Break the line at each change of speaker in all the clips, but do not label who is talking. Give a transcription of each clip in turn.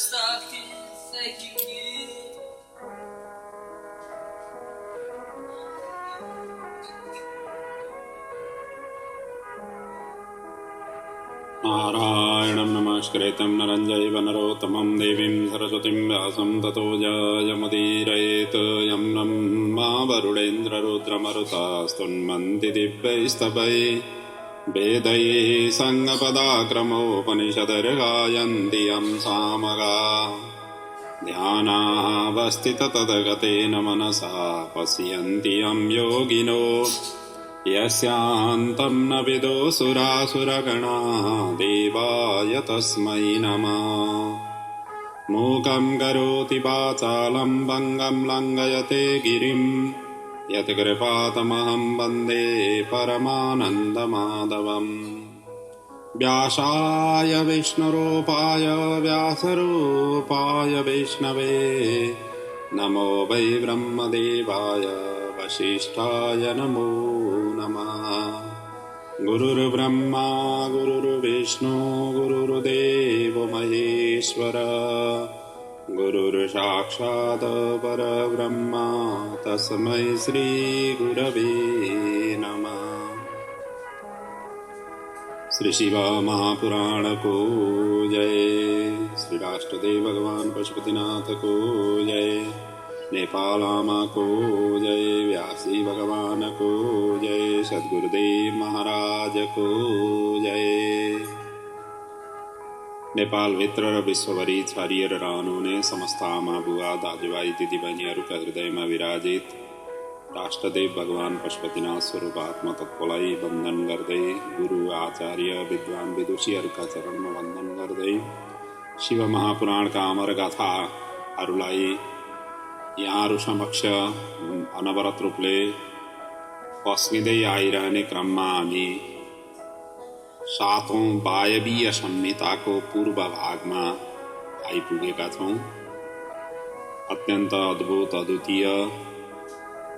stop thanking you.
नारायणं नमस्कृतं नरं चैव नरोत्तमं देवीं सरस्वतीं व्यासं ततो जयमुदीरयेत् यं नमा वरुणेन्द्ररुद्रमरुतास्तुन्वन्ति दिव्यैस्तवैः वेदैः सङ्गपदाक्रमोपनिषदर्गायन्ति यं सामगाः ध्यानावस्थिततद्गतेन मनसा पश्यन्ति यं योगिनो यस्यान्तं न विदो सुरासुरगणाः देवाय तस्मै नमः। मूकं करोति वाचालं भङ्गं लङ्घयते गिरिं यत्कृपातमहं वन्दे परमानन्दमाधवम्। व्यासाय विष्णुरूपाय व्यासरूपाय विष्णवे नमो वै ब्रह्मदेवाय वसिष्ठाय नमो नमः। गुरुर्ब्रह्मा गुरुर्विष्णु गुरुर्देवो महेश्वर गुरुर्साक्षात् परब्रह्म तस्मै श्री गुरवे नमः। श्री शिव महापुराण को जय। श्री राष्ट्रदेव भगवान पशुपतिनाथ को जय। नेपाल आमा को जय। व्यासी भगवान को जय। सद्गुरुदेव महाराज को जय। नेपाल भित्र र विश्वभरि छरिएर रहनुहुने समस्त आमा बुवा दाजुभाइ दिदीबहिनीहरूका हृदयमा विराजित राष्ट्रदेव भगवान पशुपतिनाथ स्वरूप आत्मा तत्त्वलाई वन्दन गर्दै गुरु आचार्य विद्वान विदुषीहरूका चरणमा वन्दन गर्दै शिव महापुराणका अमर गाथाहरूलाई यहाँहरू समक्ष अनवरत रूपले पस्किँदै आइरहने क्रममा हामी 7औं वायवीय संहिताको पूर्व भागमा आइपुगेका छौं। अत्यन्त अद्भुत अद्वितीय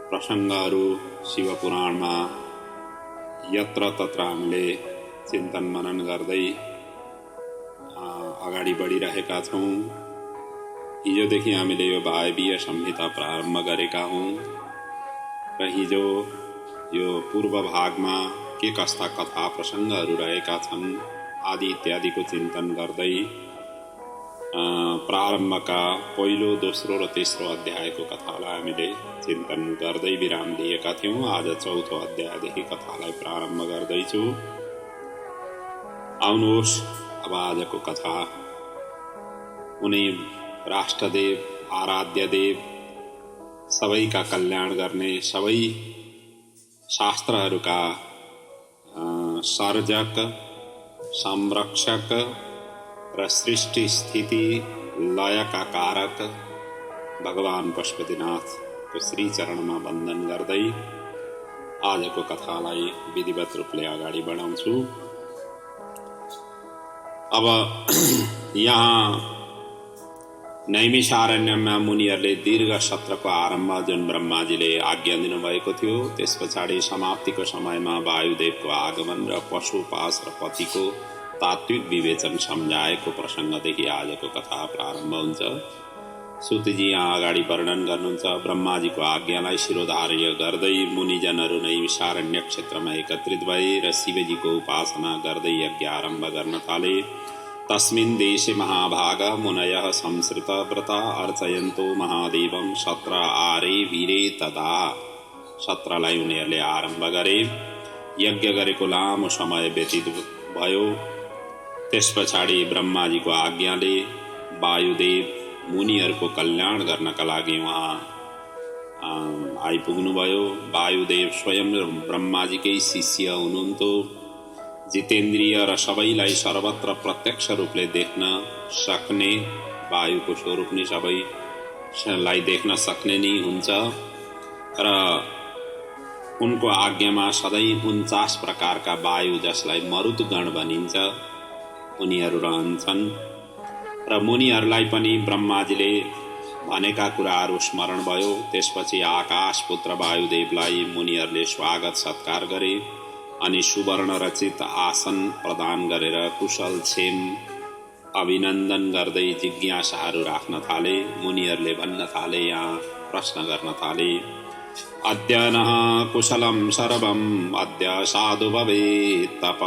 प्रसङ्गहरू शिवपुराणमा यत्र तत्र हामीले चिन्तन मनन गर्दै अगाडि बढिरहेका छौं। हिजोदेखि हामीले यो वायवीय संहिता प्रारम्भ गरेका हौं र हिजो यो पूर्व भागमा के कस्ता कथा प्रसङ्गहरू रहेका छन् आदि इत्यादिको चिन्तन गर्दै प्रारम्भका पहिलो, दोस्रो र तेस्रो अध्यायको कथालाई हामीले चिन्तन गर्दै विराम दिएका थियौं। आज चौथो अध्यायदेखि कथालाई प्रारम्भ गर्दैछु। आउनुहोस् अब आजको कथा उनी राष्ट्रदेव आराध्यदेव सबैका कल्याण गर्ने सबै शास्त्रहरूका सर्जक संरक्षक र सृष्टि स्थिति लयका कारक भगवान पशुपतिनाथको श्री चरणमा वन्दन गर्दै आजको कथालाई विधिवत रूपले अगाडि बढाउँछु। अब यहाँ नैमिषारण्यमा मुनिहरूले दीर्घ सत्रको आरम्भ जुन ब्रह्माजीले आज्ञा दिनुभएको थियो त्यस पछाडि समाप्तिको समयमा वायुदेवको आगमन र पशुपास र पतिको तात्विक विवेचन सम्झाएको प्रसङ्गदेखि आजको कथा प्रारम्भ हुन्छ। सुतजी यहाँ अगाडि वर्णन गर्नुहुन्छ। ब्रह्माजीको आज्ञालाई शिरोधार्य गर्दै मुनिजनहरू नैमिषारण्य क्षेत्रमा एकत्रित भए र शिवजीको उपासना गर्दै यज्ञ आरम्भ गर्न थाले। तस्मिन् देशे महाभाग मुनयः संसृत व्रता अर्चयन्तो महादेवं सत्र आरे वीरे तदा। सत्रलाई उनीहरूले आरम्भ गरे। यज्ञ गरेको लामो समय व्यतीत भयो। त्यस पछाडि ब्रह्माजीको आज्ञाले वायुदेव मुनिहरूको कल्याण गर्नका लागि उहाँ आइपुग्नुभयो। वायुदेव स्वयं ब्रह्माजीकै शिष्य हुनुहुन्थ्यो। जितेन्द्रिय र सबैलाई सर्वत्र प्रत्यक्ष रूपले देख्न सक्ने वायुको स्वरूप नै सबैलाई देख्न सक्ने नै हुन्छ र उनको आज्ञामा सधैँ 49 प्रकारका वायु जसलाई मरुतगण भनिन्छ उनीहरू रहन्छन् र मुनिहरूलाई पनि ब्रह्माजीले भनेका कुराहरू स्मरण भयो। त्यसपछि आकाश पुत्र वायुदेवलाई मुनिहरूले स्वागत सत्कार गरे अनि सुवर्ण रचित आसन प्रदान गरेर कुशल क्षेम अभिनन्दन गर्दै जिज्ञासाहरू राख्न थाले। मुनिहरूले भन्न थाले, यहाँ प्रश्न गर्न थाले। अद्य नः कुशलं सर्वम् अद्य साधु भवेत् तप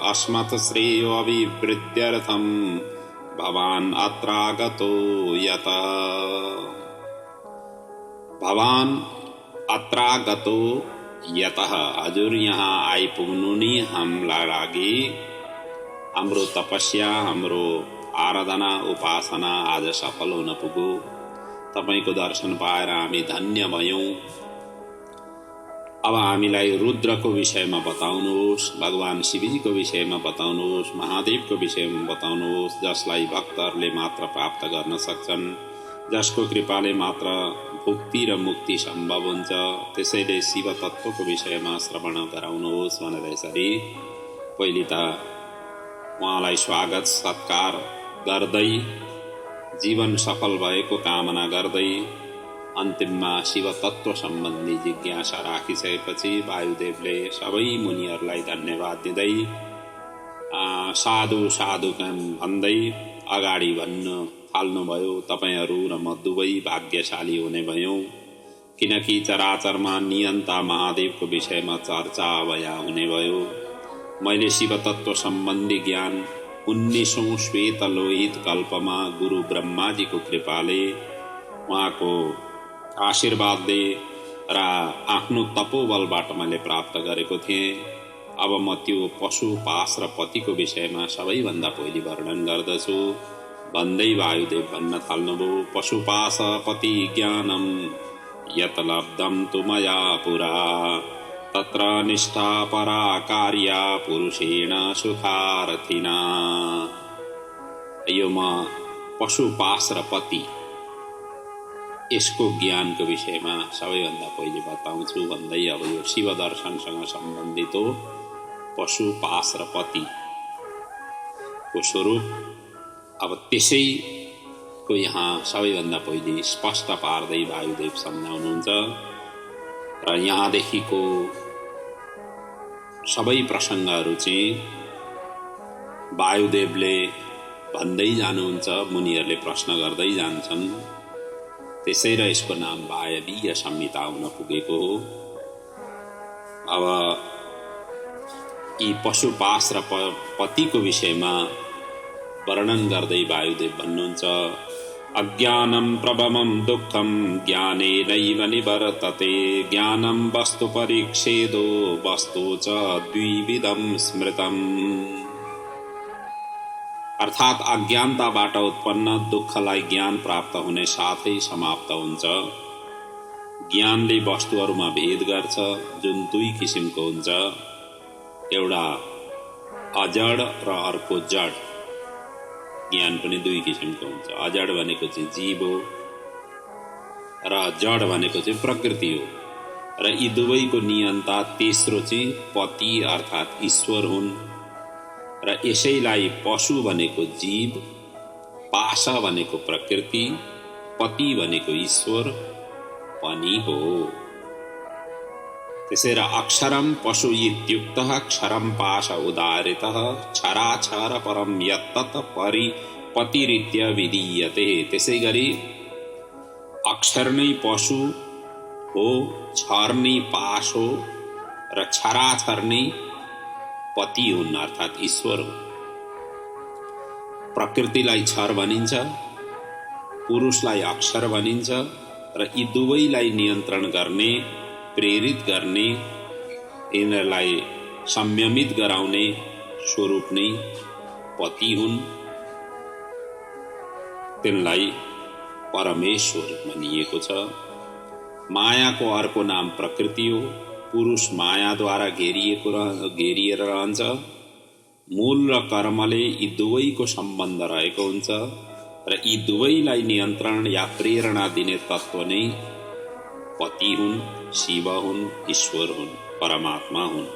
अस्मत् श्रेयो अभिवृद्ध्यर्थम् भवान् अत्रागतो यत। भवान् अत्रागतो यतः, हजुर यहाँ आइपुग्नु नि हामीलाई लागि हाम्रो तपस्या, हाम्रो आराधना उपासना आज सफल हुन पुग्यो। तपाईको दर्शन पाएर हामी धन्य भयौं। अब हामीलाई रुद्रको विषयमा बताउनुहोस्, भगवान शिवजीको विषयमा बताउनुहोस्, महादेवको विषयमा बताउनुहोस्, जसलाई भक्तहरूले मात्र प्राप्त गर्न सक्छन्, जसको कृपाले मात्र भुक्ति र मुक्ति सम्भव हुन्छ। त्यसैले शिव तत्त्वको विषयमा श्रवण गराउनुहोस् भनेर यसरी पहिले त उहाँलाई स्वागत सत्कार गर्दै जीवन सफल भएको कामना गर्दै अन्तिममा शिव तत्त्व सम्बन्धी जिज्ञासा राखिसकेपछि वायुदेवले सबै मुनिहरूलाई धन्यवाद दिँदै साधु साधु भन्दै अगाडि भन्न थाल्नुभयो। तपाईहरू र म दुवै भाग्यशाली हुने भयौं, किनकि चराचरमा नियन्ता महादेवको विषयमा चर्चा अब यहाँ हुने भयो। मैले शिव तत्त्व सम्बन्धी ज्ञान 19औं श्वेत लोहित कल्पमा गुरु ब्रह्माजीको कृपाले, उहाँको आशीर्वादले र आफ्नो तपोबलबाट मैले प्राप्त गरेको थिएँ। अब म त्यो पशु पास र पतिको विषयमा सबैभन्दा पहिले वर्णन गर्दछु भन्दै वायुदेव भन्न थाल्नुभयो। पशुपास पति ज्ञानम यत लब्धम तु मया पुरा तत्र निष्ठा परा कार्या पुरुषेण सुखार्थिना। यो म पशुपास र पति यसको ज्ञानको विषयमा सबैभन्दा पहिले बताउँछु भन्दै अब यो शिव दर्शनसँग सम्बन्धित हो। पशुपास र पतिको स्वरूप अब त्यसैको यहाँ सबैभन्दा पहिले स्पष्ट पार्दै वायुदेव सम्झाउनुहुन्छ र यहाँदेखिको सबै प्रसङ्गहरू चाहिँ वायुदेवले भन्दै जानुहुन्छ, मुनिहरूले प्रश्न गर्दै जान्छन्। त्यसै र यसको नाम वायवीय संहिता हुन पुगेको हो। अब यी पशुपास र पतिको विषयमा वर्णन गर्दै वायुदेव भन्नुहुन्छ, अज्ञानं प्रभमं दुःखं ज्ञानेनैव निवर्तते ज्ञानं वस्तु परिच्छेदो वस्तु च द्विविधं स्मृतम्। अर्थात् अज्ञानताबाट उत्पन्न दुःखलाई ज्ञान प्राप्त हुने साथै समाप्त हुन्छ। ज्ञानले वस्तुहरूमा भेद गर्छ, जुन दुई किसिमको हुन्छ, एउटा अजड र अर्को जड। ज्ञान पनि दुई किसिमको हुन्छ। अजड भनेको चाहिँ जीव हो र जड भनेको चाहिँ प्रकृति हो र यी दुवैको नियन्ता तेस्रो चाहिँ पति अर्थात् ईश्वर हुन् र यसैलाई पशु भनेको जीव, पाश भनेको प्रकृति, पति भनेको ईश्वर पनि हो। त्यसैले अक्षरम पशु इत्युक्तः क्षरम पाश उदाहृतः क्षराक्षर परम यत्तत् पतिरित्य विधीयते। त्यसै गरी अक्षर नै पशु हो, क्षर नै पाश हो र क्षराक्षर नै पति हुन् अर्थात् ईश्वर हो। प्रकृतिलाई क्षर भनिन्छ, पुरुषलाई अक्षर भनिन्छ र यी दुवैलाई नियन्त्रण गर्ने, प्रेरित गर्ने, यिनीहरूलाई संयमित गराउने स्वरूप नै पति हुन्। तिनलाई परमेश्वर भनिएको छ। मायाको अर्को नाम प्रकृति हो। पुरुष मायाद्वारा घेरिएर रहन्छ। मूल र कर्मले यी दुवैको सम्बन्ध रहेको हुन्छ र यी दुवैलाई नियन्त्रण या प्रेरणा दिने तत्त्व नै पति हुन्, शिव हुन्, ईश्वर हुन्, परमात्मा हुन्।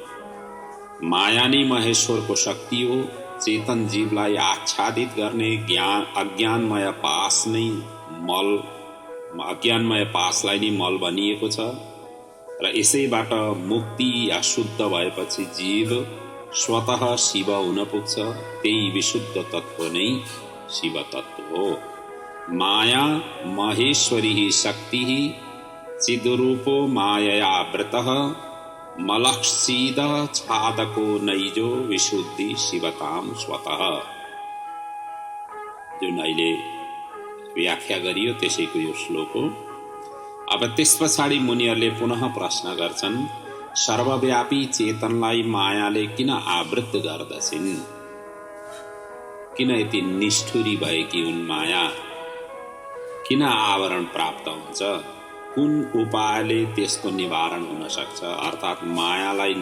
माया नै महेश्वरको शक्ति हो। चेतन जीवलाई आच्छादित गर्ने अज्ञानमय पासलाई नै मल भनिएको छ र यसैबाट मुक्ति या शुद्ध भएपछि जीव स्वतः शिव हुन पुग्छ। त्यही विशुद्ध तत्त्व नै शिव तत्त्व हो। माया महेश्वरी शक्ति चिद्रूपो मायया वृतः मलक्षीद छादको नैजो विशुद्धि शिवताम स्वतः। जुन अहिले व्याख्या गरियो त्यसैको यो श्लोक हो। अब त्यस पछाडि मुनिहरूले पुनः प्रश्न गर्छन्, सर्वव्यापी चेतनलाई मायाले किन आवृत गर्दछिन्? किन यति निष्ठुरी भएकी हुन् माया? किन आवरण प्राप्त हुन्छ? कुन उपायले त्यसको निवारण हुन सक्छ? अर्थात् मायालाई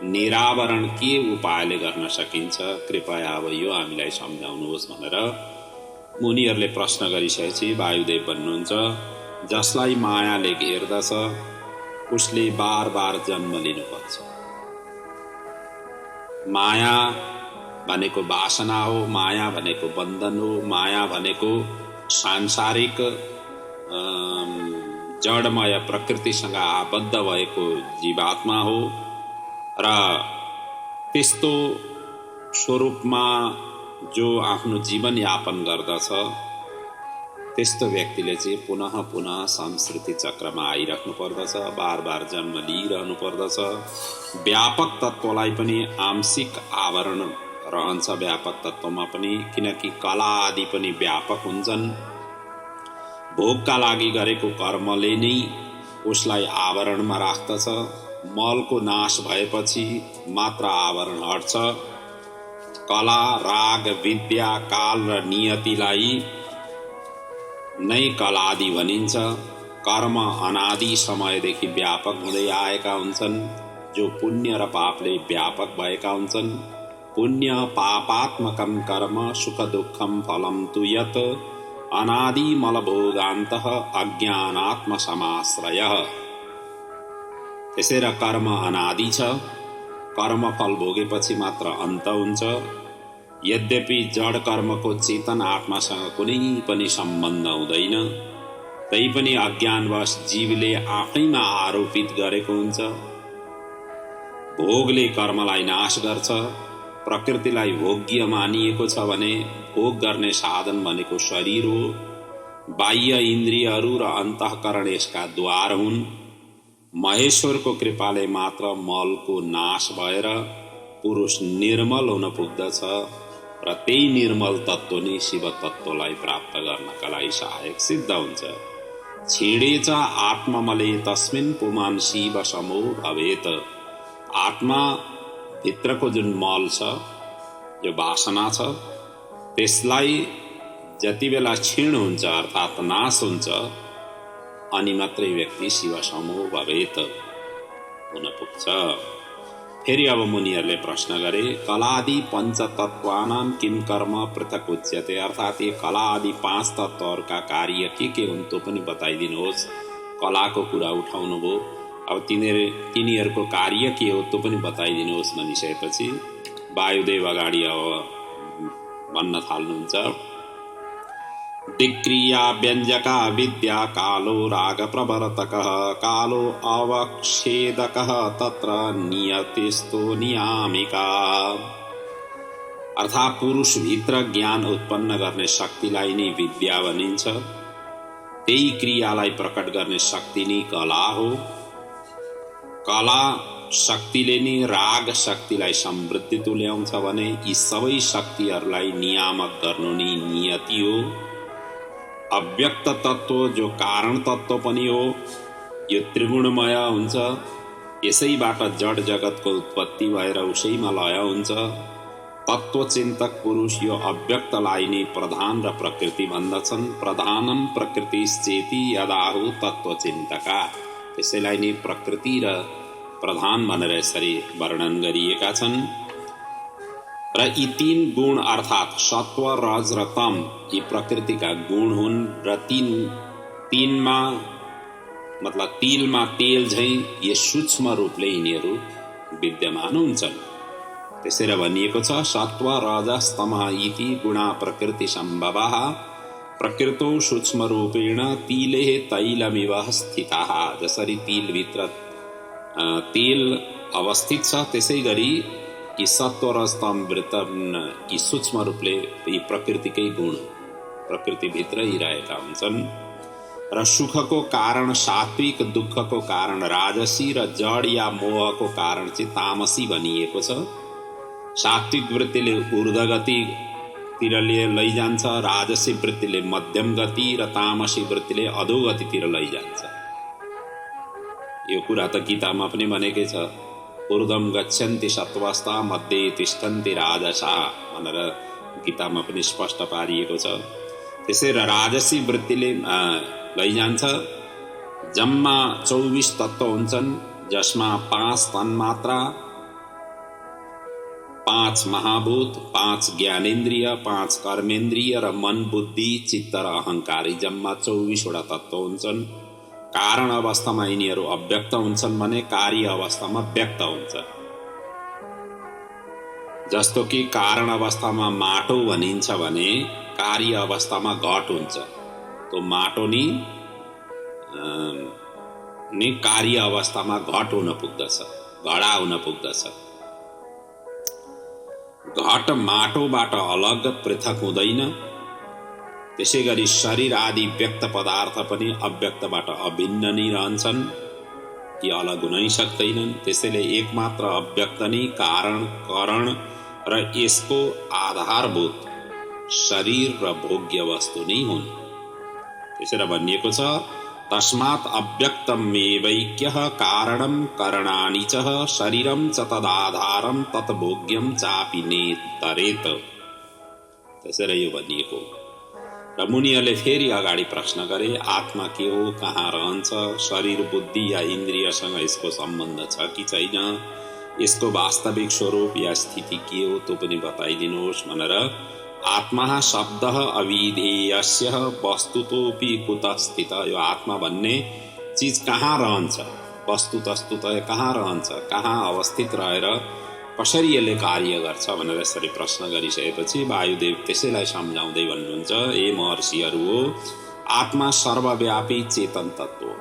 निरावरण के उपायले गर्न सकिन्छ? कृपया अब यो हामीलाई सम्झाउनुहोस् भनेर मुनिहरूले प्रश्न गरिसकेपछि वायुदेव भन्नुहुन्छ, जसलाई मायाले घेर्दछ उसले बार बार जन्म लिनुपर्छ। माया भनेको वासना हो, माया भनेको बन्धन हो, माया भनेको सांसारिक जडमय प्रकृतिसँग आबद्ध भएको जीवात्मा हो र त्यस्तो स्वरूपमा जो आफ्नो जीवन यापन गर्दछ त्यस्तो व्यक्तिले चाहिँ पुनः पुनः संस्कृति चक्रमा आइराख्नु पर्दछ, बार बार जन्म लिइरहनु पर्दछ। व्यापक तत्त्वलाई पनि आंशिक आवरण रहन्छ व्यापक तत्त्वमा पनि, किनकि कला आदि पनि व्यापक हुन्छन्। भोगका लागि गरेको कर्मले नै उसलाई आवरणमा राख्दछ। मलको नाश भएपछि मात्र आवरण हट्छ। कला, राग, विद्या, काल र नियतिलाई नै कलादि भनिन्छ। कर्म अनादि समयदेखि व्यापक हुँदै आएका हुन्छन्, जो पुण्य र पापले व्यापक भएका हुन्छन्। पुण्य पापात्मकं कर्म सुख दुःखम फलम तु यत् अनादि मलभोगान्तः अज्ञानात्म समाश्रयः। त्यसैले कर्म अनादि छ, कर्म फल भोगेपछि मात्र अन्त हुन्छ। यद्यपि जड कर्मको चेतन आत्मासँग कुनै पनि सम्बन्ध हुँदैन, तैपनि अज्ञानवश जीवले आफैमा आरोपित गरेको हुन्छ। भोगले कर्मलाई नाश गर्छ। प्रकृतिलाई भोग्य मानिएको छ भने भोग गर्ने साधन भनेको शरीर हो। बाह्य इन्द्रियहरू र अन्तःकरण यसका द्वार हुन्। महेश्वरको कृपाले मात्र मलको नाश भएर पुरुष निर्मल हुन पुग्दछ र त्यही निर्मल तत्त्व नै शिव तत्त्वलाई प्राप्त गर्नका लागि सहायक सिद्ध हुन्छ। छेडेच आत्ममले तस्मिन् पुमान् शिव समो भवेत्। आत्मा भित्रको जुन मल छ, जो वासना छ, त्यसलाई जति बेला क्षीण हुन्छ अर्थात् नाश हुन्छ अनि मात्रै व्यक्ति शिव समो भवेत् हुन पुग्छ। फेरि अब मुनिहरूले प्रश्न गरे, कलादि पञ्चतत्त्वानां किं कर्म पृथक उच्यते? अर्थात् यी कला आदि 5 तत्त्वहरूका कार्य के हुन् त्यो पनि बताइदिनुहोस्। कलाको कुरा उठाउनु भयो, अब तिनीहरूको कार्य के हो त्यो पनि बताइदिनुहोस् भनिसकेपछि वायुदेव अगाडि अब भन्न थाल्नुहुन्छ, दिक्रिया व्यञ्जका विद्या कालो राग प्रवर्तकः कालो अवक्षेदकः तत्र नियतिस्तो नियामिका। अर्थात् पुरुष भित्र ज्ञान उत्पन्न गर्ने शक्तिलाई नै विद्या भनिन्छ। त्यही क्रियालाई प्रकट गर्ने शक्ति नै कला हो। कला शक्तिले नै राग शक्तिलाई समृद्धि तुल्याउँछ भने यी सबै शक्तिहरूलाई नियामक गर्नु नै नियति हो। अव्यक्त तत्त्व जो कारण तत्त्व पनि हो, यो त्रिगुणमय हुन्छ। यसैबाट जड जगतको उत्पत्ति भएर उसैमा लय हुन्छ। तत्त्वचिन्तक पुरुष यो अव्यक्तलाई नै प्रधान र प्रकृति भन्दछन्। प्रधानम प्रकृतिश्चेति यदाहु तत्त्वचिन्तका। त्यसैलाई नै प्रकृति र प्रधान भनेर यसरी वर्णन गरिएका छन्। र यी 3 गुण अर्थात् सत्व, रज र तम यी प्रकृतिका गुण हुन् र तीनमा मतलब तिलमा तेल झैं ये सूक्ष्म रूपले यिनीहरू विद्यमान हुन्छन्। त्यसैले भनिएको छ, सत्व रजस् तमः इति गुणा प्रकृति सम्भवः प्रकृतो सूक्ष्म रूपेण तिले तैलमिव स्थितः। जसरी तिलभित्र तेल अवस्थित छ त्यसै गरी कि सत्व रजतम वृत्तम कि सूक्ष्म रूपले यी प्रकृतिकै गुण प्रकृतिभित्रै रहेका हुन्छन् र सुखको कारण सात्विक, दुःखको कारण राजसी र जड या मोहको कारण चाहिँ तामसी भनिएको छ। सात्विक वृत्तिले ऊर्ध्वगतितिर लैजान्छ, राजसी वृत्तिले मध्यम गति र तामसी वृत्तिले अधोगतितिर लैजान्छ। यो कुरा त गीतामा पनि भनेकै छ, ऊर्ध्वम गच्छन्ति सत्त्वस्ता मध्ये तिष्ठन्ति राजसा भनेर गीतामा पनि स्पष्ट पारिएको छ। त्यसैले राजसी वृत्तिले लैजान्छ। जम्मा 24 तत्त्व हुन्छन्, जसमा 5 तन्मात्रा, 5 महाभूत, 5 ज्ञानेन्द्रिय, 5 कर्मेन्द्रिय र मन, बुद्धि, चित्त र अहंकार, जम्मा 24 वटा तत्त्व हुन्छन्। कारण अवस्थामा यिनीहरू अव्यक्त हुन्छन् भने कार्य अवस्थामा व्यक्त हुन्छ। जस्तो कि कारण अवस्थामा माटो भनिन्छ भने कार्य अवस्थामा घट हुन्छ। तो माटो नि कार्य अवस्थामा घट हुन पुग्दछ, घडा हुन पुग्दछ। घट माटोबाट अलग पृथक हुँदैन। त्यसैगरी शरीर आदि व्यक्त पदार्थ पनि अव्यक्तबाट अभिन्न नै रहन्छन्, कि अलग हुनै सक्दैनन्। त्यसैले एकमात्र अव्यक्त नै कारण, करण र यसको आधारभूत शरीर र भोग्य वस्तु नै हुन्। त्यसैले भनिएको छ, तस्मात् अव्यक्तमेवैक्यः कारणं करणानि च शरीरं च तदाधारं तत्भोग्यं चापि नेतरेत। त्यसैले यो भनिएको। र मुनिहरूले फेरि अगाडि प्रश्न गरे, आत्मा के हो, कहाँ रहन्छ, शरीर, बुद्धि या इन्द्रियसँग यसको सम्बन्ध छ कि छैन, यसको वास्तविक स्वरूप या स्थिति के हो, त्यो पनि बताइदिनुहोस् भनेर। आत्मा शब्दः अविधेयस्य वस्तुतोपि कुतः स्थितः। यो आत्मा भन्ने चीज कहाँ रहन्छ, वस्तुतस्तुतः कहाँ रहन्छ, कहाँ अवस्थित रहेर कसरी यसले कार्य गर्छ भनेर यसरी प्रश्न गरिसकेपछि वायुदेव त्यसैलाई सम्झाउँदै भन्नुहुन्छ, ए महर्षिहरू हो, आत्मा सर्वव्यापी चेतन तत्त्व हो।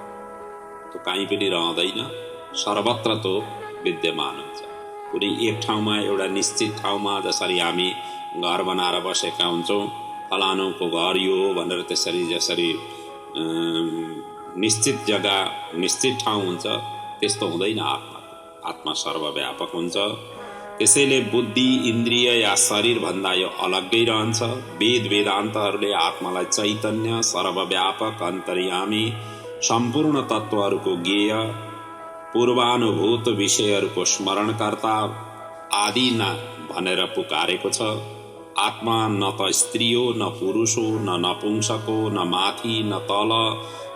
त्यो कहीँ पनि रहँदैन, सर्वत्र त्यो विद्यमान हुन्छ। कुनै एक ठाउँमा, एउटा निश्चित ठाउँमा, जसरी हामी घर बनाएर बसेका हुन्छौँ, फलानुको घर यो हो भनेर त्यसरी जसरी निश्चित जग्गा, निश्चित ठाउँ हुन्छ, त्यस्तो हुँदैन आत्मा। आत्मा सर्वव्यापक हुन्छ। त्यसैले बुद्धि, इन्द्रिय या शरीर भन्दा यो अलग्गै रहन्छ। वेद वेदान्तहरूले आत्मालाई चैतन्य, सर्वव्यापक, अन्तर्यामी, सम्पूर्ण तत्त्वहरूको ज्ञेय, पूर्वानुभूत विषयहरूको स्मरणकर्ता आदि न भनेर पुकारेको छ। आत्मा न त स्त्री हो, न पुरुष हो, न नपुंसक हो, न माथि न तल,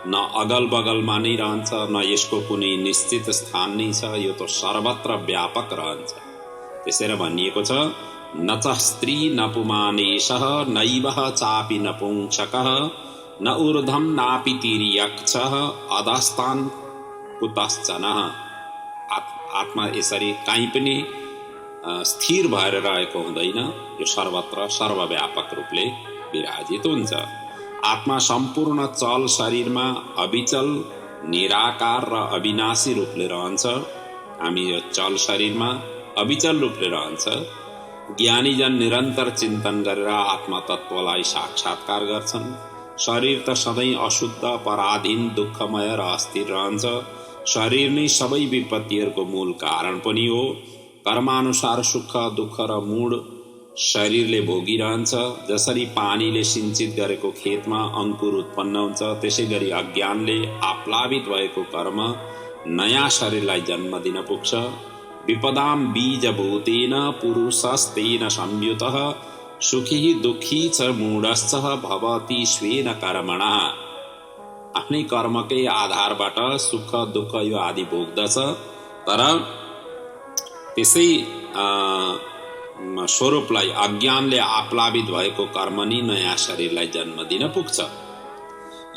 न अगल बगलमा नै रहन्छ, न यसको कुनै निश्चित स्थान नै छ। यो त सर्वत्र व्यापक रहन्छ। त्यसैले भनिएको छ, न च स्त्री न पुमानेशः नैव चापि नपुंसकः न ऊर्ध्वं नापि तिर्यक्छः अधस्तान् कुतश्चन। आत्मा यसरी कहीँ पनि स्थिर भएर रहेको हुँदैन, यो सर्वत्र सर्वव्यापक रूपले विराजित हुन्छ। आत्मा सम्पूर्ण चल शरीरमा अविचल, निराकार र अविनाशी रूपले रहन्छ। हामी यो चल शरीरमा अविचल रूपले रहन्छ। ज्ञानीजन निरन्तर चिन्तन गरेर आत्मा तत्त्वलाई साक्षात्कार गर्छन्। शरीर त सधैँ अशुद्ध, पराधीन, दुःखमय र अस्थिर रहन्छ। शरीर नै सबै विपत्तिहरूको मूल कारण पनि हो। कर्मानुसार सुख, दुःख र मूड शरीरले भोगिरहन्छ। जसरी पानीले सिंचित गरेको खेतमा अंकुर उत्पन्न हुन्छ, त्यसै गरी अज्ञानले आप्लावित भएको कर्म नयाँ शरीरलाई जन्म दिन पुग्छ। विपदाम बीजभूतेन पुरुषस्तेन संयुतः सुखी दुखी च मूढश्च भवति स्वेन कर्मणा। आफ्नै कर्मकै आधारबाट सुख, दुःख यो आदि भोग्दछ। तर त्यसै स्वरूपलाई अज्ञानले आप्लावित भएको कर्म नि नयाँ शरीरलाई जन्म दिन पुग्छ।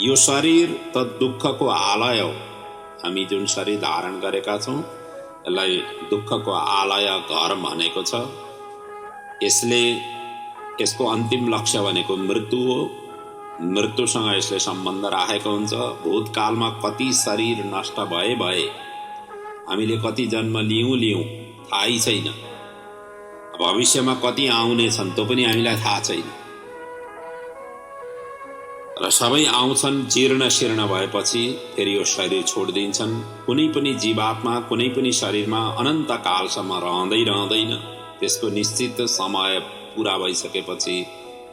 यो शरीर त दुःखको आलय हो। हामी जुन शरीर धारण गरेका छौँ यसलाई दुःखको आलय, घर भनेको छ। यसको अन्तिम लक्ष्य भनेको मृत्यु हो। मृत्युसँग यसले सम्बन्ध राखेको हुन्छ। भूतकालमा कति शरीर नष्ट भए हामीले कति जन्म लियौँ थाहै छैन। भविष्यमा कति आउने छन् त्यो पनि हामीलाई थाहा छैन र सबै आउँछन् जीर्ण शीर्ण भएपछि फेरि यो शरीर छोडिदिन्छन्। कुनै पनि जीवात्मा कुनै पनि शरीरमा अनन्त कालसम्म रहँदैन। त्यसको निश्चित समय पूरा भइसकेपछि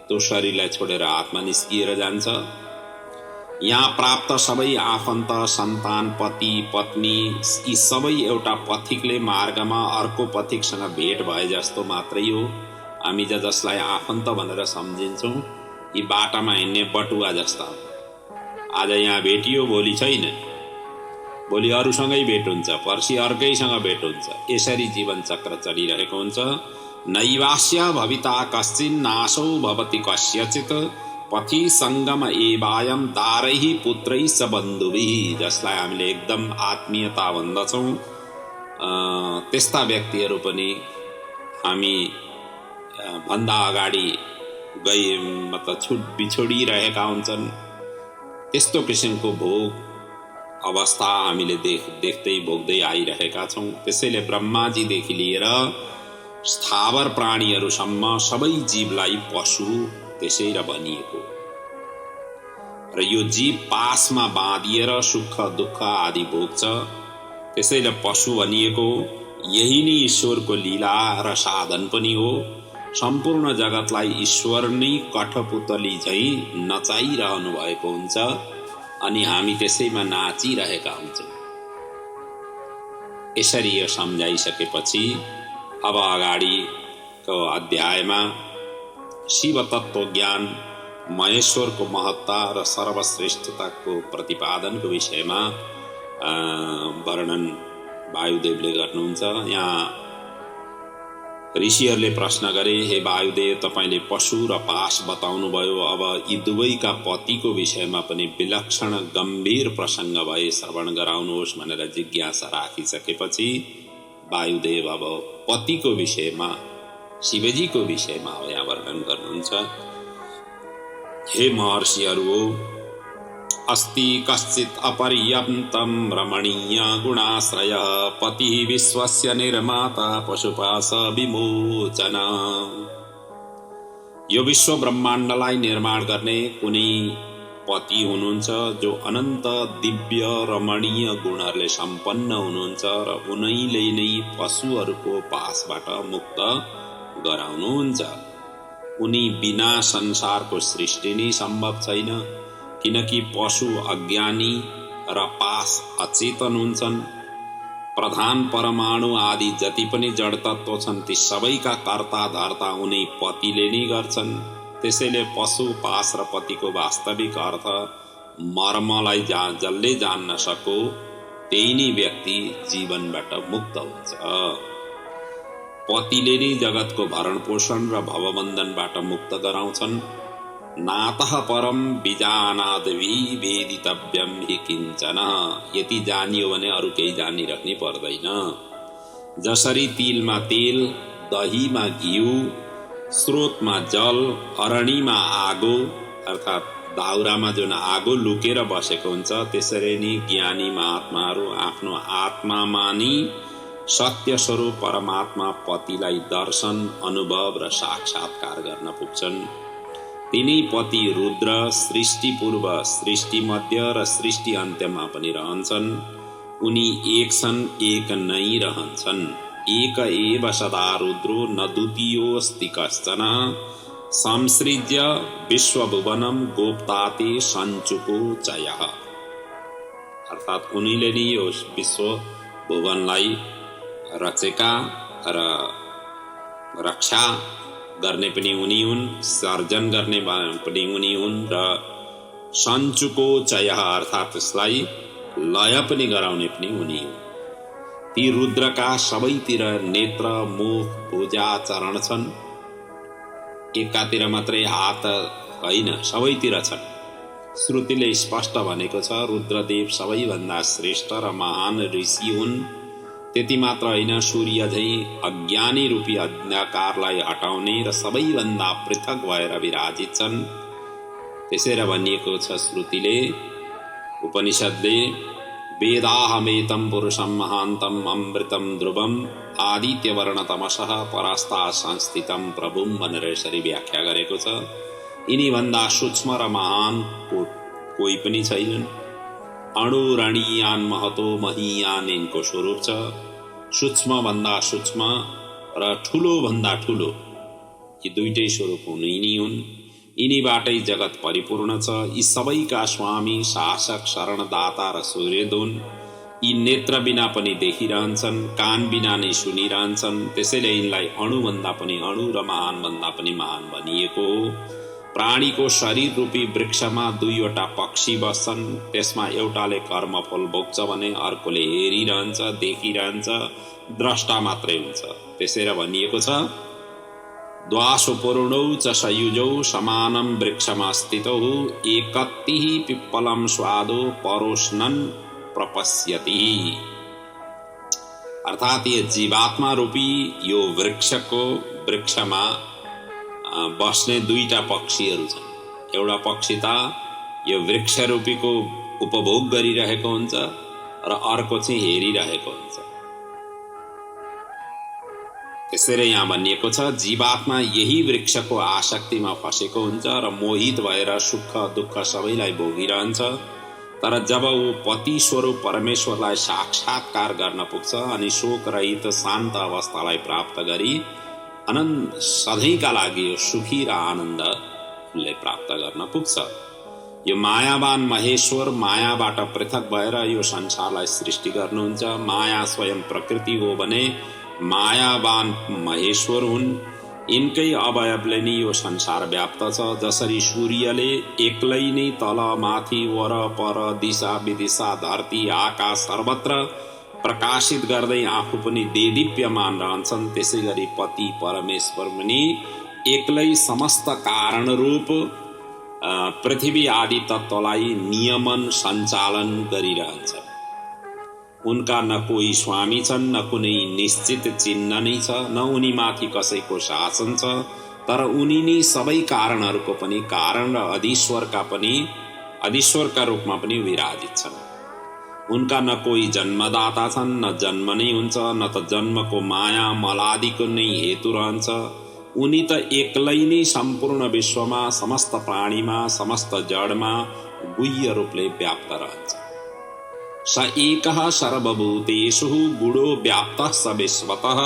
त्यो शरीरलाई छोडेर आत्मा निस्किएर जान्छ। यहाँ प्राप्त सबै आफन्त सन्तान पति पत्नी यी सबै एउटा पथिकले मार्गमा अर्को पथिकसँग भेट भए जस्तो मात्रै हो। हामी जसलाई आफन्त भनेर सम्झिन्छौँ यी बाटामा हिँड्ने बटुवा जस्ता। आज यहाँ भेटियो भोलि छैन, भोलि अरूसँगै भेट हुन्छ, पर्सि अर्कैसँग भेट हुन्छ। यसरी जीवन चक्र चलिरहेको हुन्छ। नैवास्य भविता कश्चिन् नाशो भवति कस्यचित् पथि सङ्गम एवायम दारैहि पुत्रैः च बन्धुभिः। जसलाई हामीले एकदम आत्मीयता भन्दछौँ त्यस्ता व्यक्तिहरू पनि हामी भन्दा अगाडि मतलब बिछोडिरहेका हुन्छन्। त्यस्तो किसिमको भोग अवस्था हामीले देख्दै भोग्दै आइरहेका छौँ। त्यसैले ब्रह्माजीदेखि लिएर स्थावर प्राणीहरूसम्म सबै जीवलाई पशु त्यसै भनिएको र यो जीव पासमा बाँधिएर सुख दुःख आदि भोग्छ। त्यसैले पशु भनिएको। यही नै ईश्वरको लीला र साधन पनि हो। सम्पूर्ण जगतलाई ईश्वर नै कठपुतली झैँ नचाइरहनु भएको हुन्छ अनि हामी त्यसैमा नाचिरहेका हुन्छौँ। यसरी यो सम्झाइसकेपछि अब अगाडिको अध्यायमा शिव तत्त्व ज्ञान महेश्वरको महत्ता र सर्वश्रेष्ठताको प्रतिपादनको विषयमा वर्णन वायुदेवले गर्नुहुन्छ। यहाँ ऋषिहरूले प्रश्न गरे, हे वायुदेव, तपाईले पशु र पाश बताउनुभयो, अब यी दुवैका पतिको विषयमा पनि विलक्षण गम्भीर प्रसङ्ग भए श्रवण गराउनुहोस् भनेर जिज्ञासा राखिसकेपछि वायुदेव अब पतिको विषयमा शिवजीको विषयमा यहाँ वर्णन गर्नुहुन्छ। हे महर्षिहरू, अस्ति कश्चित् अपर्यन्तं रमणीय गुणाश्रय पति विश्वस्य निर्माता पशुपाश विमोचन। यो विश्व ब्रह्माण्डलाई निर्माण गर्ने कुनै पति हुनुहुन्छ जो अनन्त दिव्य रमणीय गुणहरूले सम्पन्न हुनुहुन्छ र उनैले नै पशुहरूको पासबाट मुक्त गराउनुहुन्छ। उनी बिना संसारको सृष्टि नै सम्भव छैन, किनकि पशु अज्ञानी र पास अचेतन हुन्छन्। प्रधान परमाणु आदि जति पनि जड तत्त्व छन् ती सबैका कर्ता धर्ता उनी पतिले नै गर्छन्। त्यसैले पशु पास र पतिको वास्तविक अर्थ मर्मलाई जसले जान्न सको त्यही नै व्यक्ति जीवनबाट मुक्त हुन्छ। पतिले नै जगतको भरण पोषण र भवबन्धनबाट मुक्त गराउँछन्। नातः परम विजानाद् वेदितव्यम हि किञ्चन। यति जानियो भने अरू केही जानिराख्नै पर्दैन। जसरी तिलमा तेल, दहीमा घिउ, स्रोतमा जल, अरणीमा आगो अर्थात् दाउरामा जुन आगो लुकेर बसेको हुन्छ, त्यसरी नै ज्ञानी महात्माहरू आफ्नो आत्मामा नै सत्य स्वरूप परमात्मा पतिलाई दर्शन, अनुभव र साक्षात्कार गर्न पुग्छन्। तिनी पति रुद्र सृष्टि पूर्व, सृष्टि मध्य र सृष्टि अन्त्यमा पनि रहन्छन्। उनी एक छन्, एक नै रहन्छन्। एक एव सदा रुद्रो न द्वितीयोऽस्ति कश्चन संसृज्य विश्वभुवनं गोप्ताते सञ्चुको चयः। अर्थात् उनीले नै यो विश्व भुवनलाई रचेका र रक्षा गर्ने पनि उनी हुन्, सर्जन गर्ने पनि उनी हुन् र सञ्चुको चयः अर्थात् त्यसलाई लय पनि गराउने पनि उनी हुन्। ती रुद्रका सबैतिर नेत्र, मुख, भुजा, चरण छन्। एकातिर मात्रै हात होइन, सबैतिर छन्। श्रुतिले स्पष्ट भनेको छ, रुद्रदेव सबैभन्दा श्रेष्ठ र महान ऋषि हुन्। त्यति मात्र होइन, सूर्य झैं अज्ञानी रूपी अन्धकारलाई हटाउने र सबैभन्दा पृथक भएर विराजित छन्। त्यसैले भनिएको छ श्रुतिले, उपनिषदले, वेदाहमेतं पुरुषं महान्तं अमृतं ध्रुवम आदित्यवर्णतमसः परास्ता संस्थितं प्रभुम भनेर यसरी व्याख्या गरेको छ। यिनी भन्दा सूक्ष्म र महान कोही पनि छैनन्। अणुरणीयान महतो महीयान यिनको स्वरूप छ। सूक्ष्म भन्दा सूक्ष्म र ठुलो भन्दा ठुलो यी दुईटै स्वरूप यिनी हुन्। यिनीबाटै जगत परिपूर्ण छ। यी सबैका स्वामी, शासक, शरणदाता र सूर्यदेव हुन्। यी नेत्र बिना पनि देखिरहन्छन्, कान बिना नै सुनिरहन्छन्। त्यसैले यिनलाई अणुभन्दा पनि अणु र महान भन्दा पनि महान भनिएको हो। प्राणीको शरीर रूपी वृक्षमा दुईवटा पक्षी बस्छन्। त्यसमा एउटाले कर्मफल भोग्छ भने अर्कोले हेरिरहन्छ, देखिरहन्छ, द्रष्टा मात्रै हुन्छ। त्यसैले भनिएको छ द्वासुपूर्णौ च सयुजौ समानं वृक्षमा स्थितौ एकत्तिः पिप्पलं स्वादो परोष्णन् प्रपश्यति। अर्थात यो जीवात्मा रूपी यो वृक्षमा बस्ने दुईटा पक्षीहरू छन्। एउटा पक्षी त यो वृक्ष रूपीको उपभोग गरिरहेको हुन्छ र अर्को चाहिँ हेरिरहेको हुन्छ। त्यसैले यहाँ भनिएको छ जीवात्मा यही वृक्षको आसक्तिमा फसेको हुन्छ र मोहित भएर सुख दुःख सबैलाई भोगिरहन्छ। तर जब ऊ पति स्वरूप परमेश्वरलाई साक्षात्कार गर्न पुग्छ अनि शोक रहित शान्त अवस्थालाई प्राप्त गरी अनन्त सधैँका लागि यो सुखी र आनन्दले प्राप्त गर्न पुग्छ। यो मायावान महेश्वर मायाबाट पृथक भएर यो संसारलाई सृष्टि गर्नुहुन्छ। माया स्वयं प्रकृति हो भने मायावान महेश्वर हुन्। यिनकै अवयवले नै यो संसार व्याप्त छ। जसरी सूर्यले एक्लै नै तल माथि वरपर दिशा विदिशा धरती आकाश सर्वत्र प्रकाशित गर्दै आफू पनि देदीप्यमान रहन्छन्, त्यसै गरी पति परमेश्वर पनि एक्लै समस्त कारण रूप पृथ्वी आदि तत्त्वलाई नियमन सञ्चालन गरिरहन्छ। उनका न कोही स्वामी छन्, न कुनै निश्चित चिन्ह नै छ, न उनीमाथि कसैको शासन छ। तर उनी नै सबै कारणहरूको पनि कारण र अधीश्वरका रूपमा पनि विराजित छन्। उनका न कोही जन्मदाता छन्, न जन्म नै हुन्छ, न त जन्मको माया मलादिको नै हेतु रहन्छ। उनी त एक्लै नै सम्पूर्ण विश्वमा, समस्त प्राणीमा, समस्त जडमा गुह्य रूपले व्याप्त रहन्छ। स एकः सर्वभूतेषु गुणो व्याप्तः स विश्वतः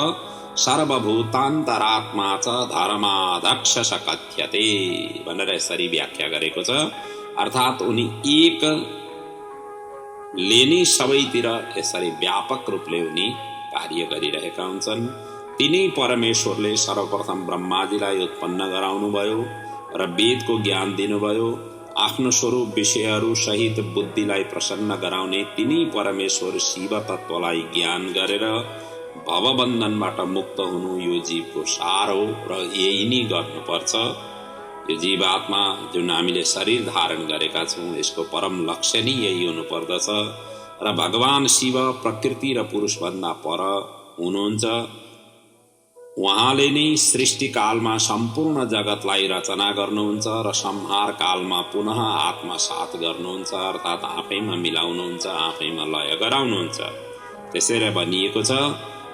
सर्वभूतान्तरात्मा च धर्माध्यक्ष स कथ्यते भनेर यसरी व्याख्या गरेको छ। अर्थात उनी एकले नै सबैतिर यसरी व्यापक रूपले उनी कार्य गरिरहेका हुन्छन्। तिनै परमेश्वरले सर्वप्रथम ब्रह्माजीलाई उत्पन्न गराउनुभयो र वेदको ज्ञान दिनुभयो। आफ्नो स्वरूप विषयहरू सहित बुद्धिलाई प्रसन्न गराउने तिनै परमेश्वर शिव तत्त्वलाई ज्ञान गरेर भवबन्धनबाट मुक्त हुनु यो जीवको सार हो र यही नै गर्नुपर्छ। यो जीवात्मा जुन हामीले शरीर धारण गरेका छौँ यसको परम लक्ष्य नै यही हुनुपर्दछ र भगवान शिव प्रकृति र पुरुषभन्दा पर हुनुहुन्छ। उहाँले नै सृष्टि कालमा सम्पूर्ण जगतलाई रचना गर्नुहुन्छ र संहार कालमा पुनः आत्मसात गर्नुहुन्छ। अर्थात् आफैमा मिलाउनुहुन्छ, आफैमा लय गराउनुहुन्छ। त्यसैले भनिएको छ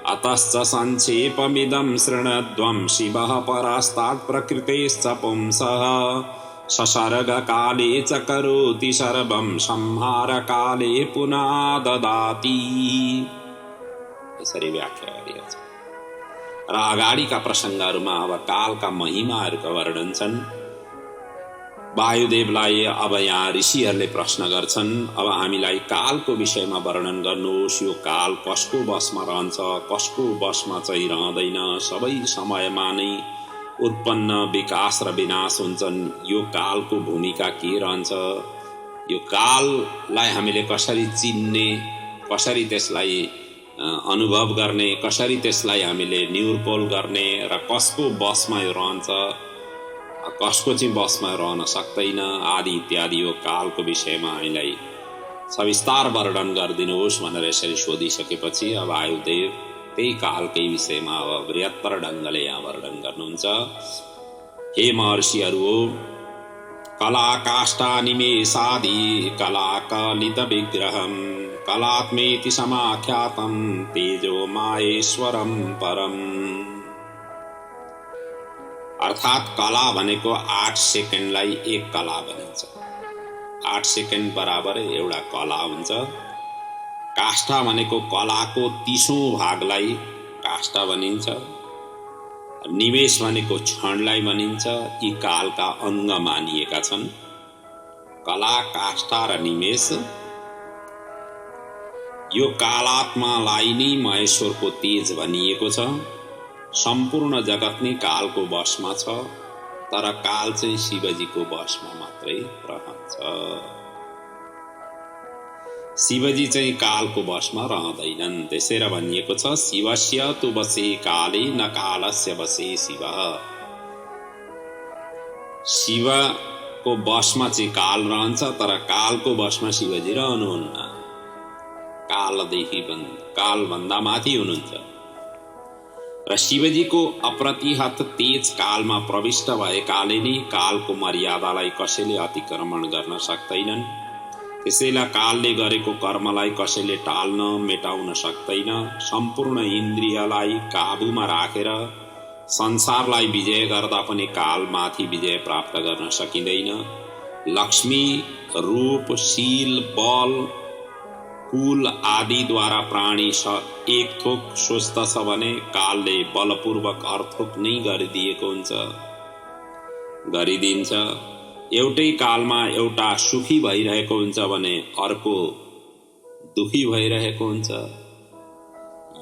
अतश्च संक्षेपमिदं शृणध्वं शिवः परास्तात् प्रकृतेश्च पुंसः ससर्गकाले च करोति सर्वं संहारकाले पुनः ददाति। यसरी व्याख्या गरिएको छ। र अगाडिका प्रसङ्गहरूमा अब कालका महिमाहरूको वर्णन छन्। वायुदेवलाई अब यहाँ ऋषिहरूले प्रश्न गर्छन्, अब हामीलाई कालको विषयमा वर्णन गर्नुहोस्। यो काल कसको बसमा रहन्छ, कसको बसमा चाहिँ रहँदैन, सबै समयमा नै उत्पन्न विकास र विनाश हुन्छन्। यो कालको भूमिका के रहन्छ, यो काललाई हामीले कसरी चिन्ने, कसरी त्यसलाई अनुभव गर्ने, कसरी त्यसलाई हामीले न्यूरपोल गर्ने र कसको बसमा यो रहन्छ, कसको चाहिँ बसमा रहन सक्दैन आदि इत्यादि यो कालको विषयमा हामीलाई सविस्तार वर्णन गरिदिनुहोस् भनेर यसरी सोधिसकेपछि अब वायुदेव त्यही कालकै विषयमा अब बृहत्तर ढङ्गले यहाँ वर्णन गर्नुहुन्छ। हे महर्षिहरू हो, कला काष्ठा निमेषादि कला कलित विग्रहम् कलात्मेति समाख्यातं तेजो माहेश्वरम परम। अर्थात कला भनेको 8 सेकेन्डलाई एक कला भनिन्छ। 8 सेकेन्ड बराबर एउटा कला हुन्छ। काष्ठा भनेको कलाको 30औं भागलाई काष्ठा भनिन्छ। निमेष भनेको क्षणलाई भनिन्छ। यी कालका अङ्ग मानिएका छन्। कला, काष्ठा र निमेष यो कालात्मालाई नै महेश्वरको तेज भनिएको छ। सम्पूर्ण जगत नै कालको वशमा छ, तर काल चाहिँ शिवजीको वशमा मात्रै रहन्छ। शिवजी चाहिँ कालको वशमा रहँदैनन्। त्यसैले भनिएको छ शिवस्य तु वशे काले न कालस्य वशे शिव। शिवको वशमा चाहिँ काल रहन्छ, तर कालको वशमा शिवजी रहनुहुन्न। कालभन्दा माथि हुनुहुन्छ। र शिवजीको अप्रतिहत तेज कालमा प्रविष्ट भएकाले नै कालको मर्यादालाई कसैले अतिक्रमण गर्न सक्दैनन्। त्यसैले कालले गरेको कर्मलाई कसैले टाल्न मेटाउन सक्दैन। सम्पूर्ण इन्द्रियलाई काबुमा राखेर संसारलाई विजय गर्दा पनि कालमाथि विजय प्राप्त गर्न सकिँदैन। लक्ष्मी, रूप, शील, बल, कुल आदिद्वारा प्राणी एक थोक सोच्दछ भने कालले बलपूर्वक अर्थोक नै गरिदिन्छ। एउटै कालमा एउटा सुखी भइरहेको हुन्छ भने अर्को दुखी भइरहेको हुन्छ।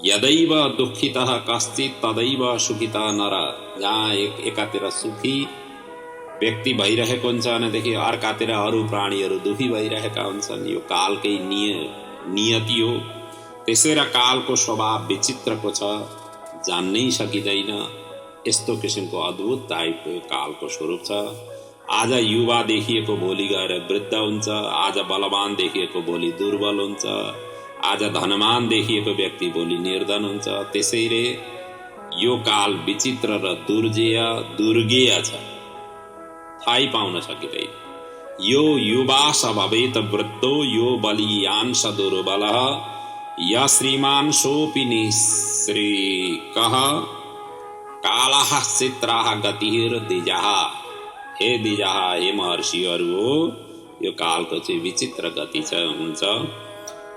यदैव दुःखितः कश्चित् तदैव सुखितः नर। जहाँ एकातिर सुखी व्यक्ति भइरहेको हुन्छ भनेदेखि अर्कातिर अरू प्राणीहरू दुखी भइरहेका हुन्छन्। यो कालकै नियति हो। त्यसैले कालको स्वभाव विचित्रको छ, जान्नै सकिँदैन। यस्तो किसिमको अद्भुत टाइपको कालको स्वरूप छ। आज युवा देखिएको भोलि गएर वृद्ध हुन्छ। आज बलवान देखिएको भोलि दुर्बल हुन्छ। आज धनवान देखिएको व्यक्ति भोलि निर्धन हुन्छ। त्यसैले यो काल विचित्र र दुर्गेय छ, थाहै पाउन सकिँदैन। यो युवा स भवेत वृद्धो यो बलियान स दुर्बलः य श्रीमान सोऽपि निःश्रीकः कालः चित्राः गतिर् द्विजः। हे द्विजः, हे महर्षिहरू हो, यो कालको चाहिँ विचित्र गति हुन्छ।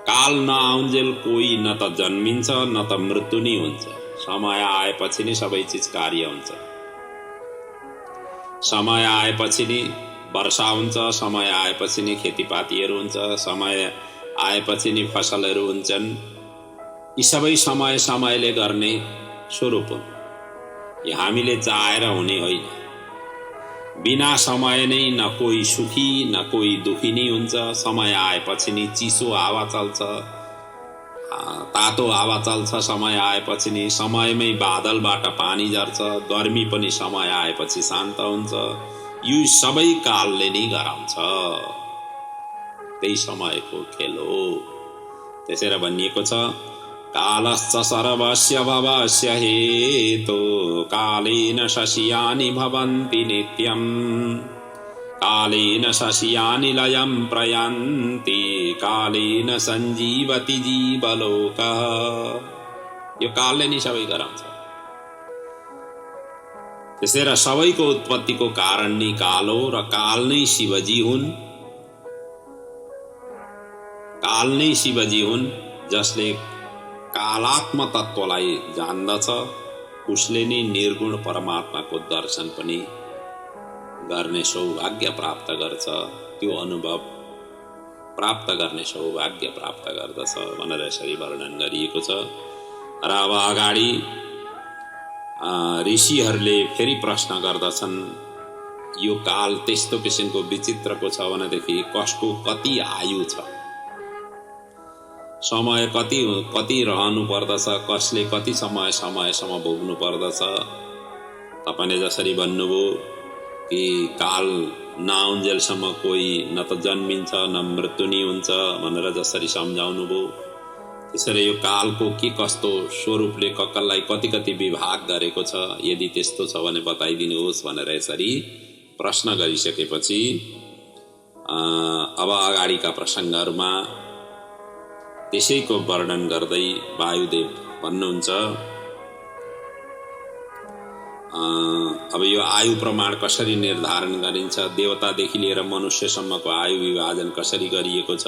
काल नआउन्जेल कोही न त जन्मिन्छ न त मृत्यु नै हुन्छ। समय आएपछि नै सबै चिज कार्य हुन्छ। समय आएपछि नै वर्षा हुन्छ। समय आएपछि नै खेतीपातीहरू हुन्छ। समय आएपछि नै फसलहरू हुन्छन्। यी सबै समयले गर्ने स्वरूप हुन्। यो हामीले चाहेर हुने होइन। बिना समय नै न कोही सुखी न कोही दुखी नै हुन्छ। समय आएपछि नै चिसो हावा चल्छ, तातो हावा चल्छ। समय आएपछि नै समयमै बादलबाट पानी झर्छ। गर्मी पनि समय आएपछि शान्त हुन्छ। यो सबै कालले नै गराउँछ। त्यही समयको खेल हो। त्यसैले भनिएको छ कालश्च सर्वस्य भवस्य हेतो कालेन शशियानि भवन्ति नित्यम् कालेन शशियानि लयं प्रयान्ति कालेन सञ्जीवति जीवलोकः। यो कालले नै सबै गराउँछ। त्यसैले सबैको उत्पत्तिको कारण नै काल हो र काल नै शिवजी हुन्। काल नै शिवजी हुन्। जसले कालात्म तत्त्वलाई जान्दछ उसले नै निर्गुण परमात्माको दर्शन पनि गर्ने सौभाग्य प्राप्त गर्छ। त्यो अनुभव प्राप्त गर्ने सौभाग्य प्राप्त गर्दछ भनेर यसरी वर्णन गरिएको छ। र अब अगाडि ऋषिहरूले फेरि प्रश्न गर्दछन्, यो काल त्यस्तो किसिमको विचित्रको छ भनेदेखि कसको कति आयु छ, समय कति रहनु पर्दछ, कसले कति समयसम्म भोग्नु पर्दछ। तपाईले जसरी भन्नुभयो कि काल नआउन्जेलसम्म कोही न त जन्मिन्छ न मृत्यु नै हुन्छ भनेर जसरी सम्झाउनु भयो, त्यसैले यो कालको के कस्तो स्वरूपले कक्कललाई कति विभाग गरेको छ, यदि त्यस्तो छ भने बताइदिनुहोस् भनेर यसरी प्रश्न गरिसकेपछि अब अगाडिका प्रसङ्गहरूमा त्यसैको वर्णन गर्दै वायुदेव भन्नुहुन्छ, अब यो आयु प्रमाण कसरी निर्धारण गरिन्छ, देवतादेखि लिएर मनुष्यसम्मको आयु विभाजन कसरी गरिएको छ,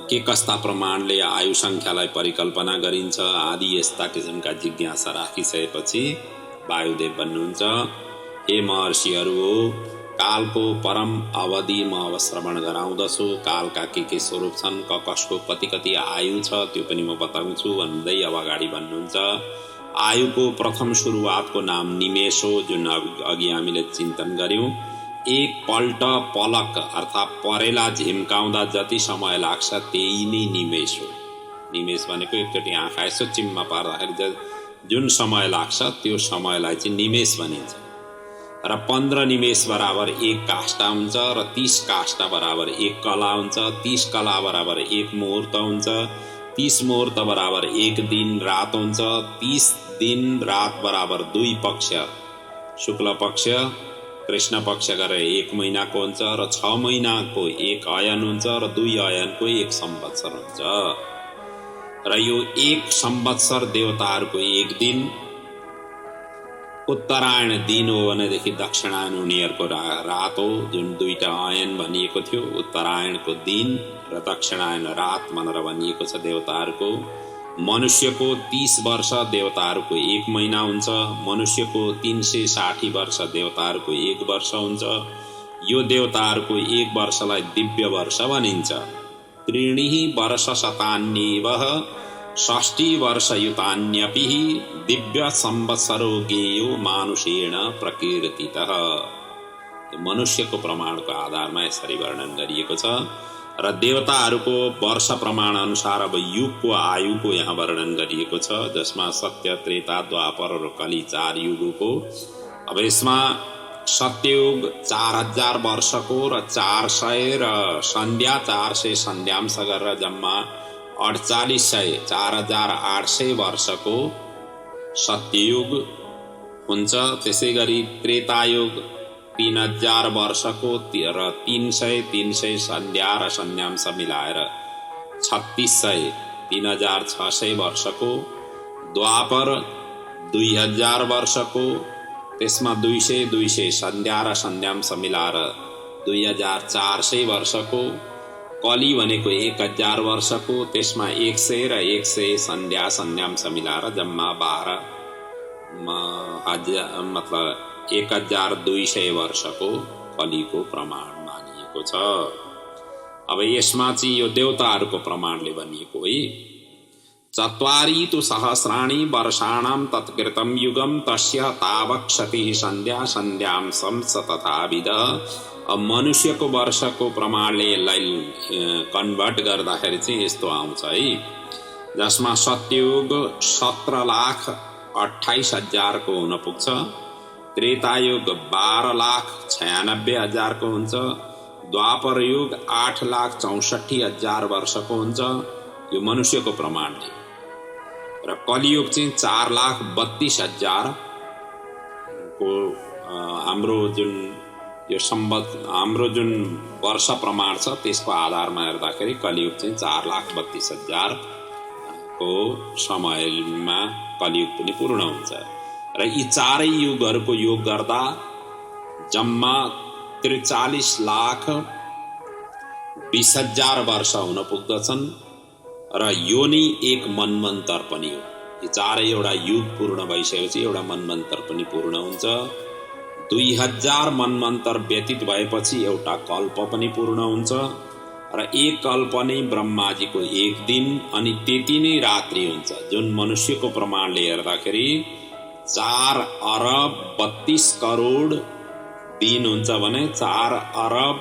के कस्ता प्रमाणले आयु संख्यालाई परिकल्पना गरिन्छ आदि यस्ता किसिमका जिज्ञासा राखिसकेपछि वायुदेव भन्नुहुन्छ, हे महर्षिहरू हो, कालको परम अवधि म अब श्रवण गराउँदछु। कालका के स्वरूप छन्, कसको कति कति आयु छ त्यो पनि म बताउँछु भन्दै अब अगाडि भन्नुहुन्छ। आयुको प्रथम सुरुवातको नाम निमेष हो, जुन अघि हामीले चिन्तन गर्यौं। एक पल्ट पलक अर्थात् परेला झिम्काउँदा जति समय लाग्छ त्यही नै निमेष हो। निमेष भनेको एकचोटि आँखा यसो चिम्मा पार्दाखेरि जुन समय लाग्छ त्यो समयलाई चाहिँ निमेष भनिन्छ। र 15 निमेष बराबर 1 काष्ठा हुन्छ र 30 काष्ठा बराबर 1 कला हुन्छ, 30 कला बराबर 1 मुहूर्त हुन्छ, 30 मुहूर्त बराबर 1 दिन रात हुन्छ, 30 दिन रात बराबर 2 पक्ष, शुक्ल पक्ष कृष्ण पक्ष गरेर 1 महिनाको हुन्छ र 6 महिनाको 1 अयन हुन्छ र 2 अयनको 1 संवत्सर हुन्छ। र यो 1 संवत्सर देवताहरूको 1 दिन, उत्तरायण दिन हो भनेदेखि दक्षिणायन उनीहरूको रात हो, जुन 2टा अयन भनिएको थियो। उत्तरायणको दिन र दक्षिणायन रात भनेर भनिएको छ देवताहरूको। मनुष्यको 30 वर्ष देवताहरूको 1 महिना हुन्छ, मनुष्यको 360 वर्ष देवताहरूको 1 वर्ष हुन्छ। यो देवताहरूको 1 वर्षलाई दिव्य वर्ष भनिन्छ। 3 वर्ष शतान्येवः 60 वर्षयुतान्यपि दिव्य संवत्सरो गेयो मानुषेण प्रकीर्तितः। मनुष्यको प्रमाणको आधारमा यसरी वर्णन गरिएको छ। र देवताहरूको वर्ष प्रमाण अनुसार अब युगको आयुको यहाँ वर्णन गरिएको छ, जसमा सत्य, त्रेता, द्वापर र कली 4 युगको। अब यसमा सत्ययुग 4000 वर्षको र 400 र सन्ध्या 400 सन्ध्यांश गरेर जम्मा 4800 वर्षको सत्ययुग हुन्छ। त्यसै गरी त्रेतायुग 3000 वर्षको र 300 सन्ध्या र सन्ध्यांश मिलाएर 3600 वर्षको। द्वापर 2000 वर्षको, त्यसमा 200 सन्ध्या र सन्ध्यांश मिलाएर 2400 वर्षको। कली भनेको 1000 वर्षको, त्यसमा 100 र 100 सन्ध्या सन्ध्यांश मिलाएर जम्मा 12,200 वर्षको कलीको प्रमाण मानिएको छ। अब यसमा चाहिँ यो देवताहरूको प्रमाणले भनिएको है। 4 तु सहस्राणि वर्षाणां तत्कृतं युगं तस्य तावक्षतिः सन्ध्या सन्ध्यांशं स तथाविध। अब मनुष्यको वर्षको प्रमाणले यसलाई कन्भर्ट गर्दाखेरि चाहिँ यस्तो आउँछ है, जसमा सत्ययुग 17,28,000 को हुन पुग्छ, त्रेतायुग 12,96,000 को हुन्छ, द्वापर युग 8,64,000 वर्षको हुन्छ यो मनुष्यको प्रमाणले। र कलियुग चाहिँ 4,32,000 को हाम्रो जुन वर्ष प्रमाण छ त्यसको आधारमा हेर्दाखेरि कलियुग चाहिँ 4,32,000 को समयमा कलियुग पनि पूर्ण हुन्छ। र यी 4 युगहरूको योग गर्दा जम्मा 43,20,000 वर्ष हुन पुग्दछन्। र यो नै एक मनमन्तर पनि हो। यी 4 युग पूर्ण भइसकेपछि एउटा मनमन्तर पनि पूर्ण हुन्छ। 2000 मनमन्तर व्यतीत भएपछि एउटा कल्प पनि पूर्ण हुन्छ। र एक कल्प नै ब्रह्माजीको 1 दिन अनि त्यति नै रात्रि हुन्छ, जुन मनुष्यको प्रमाणले हेर्दाखेरि 4 अरब 32 करोड दिन हुन्छ भने 4 अरब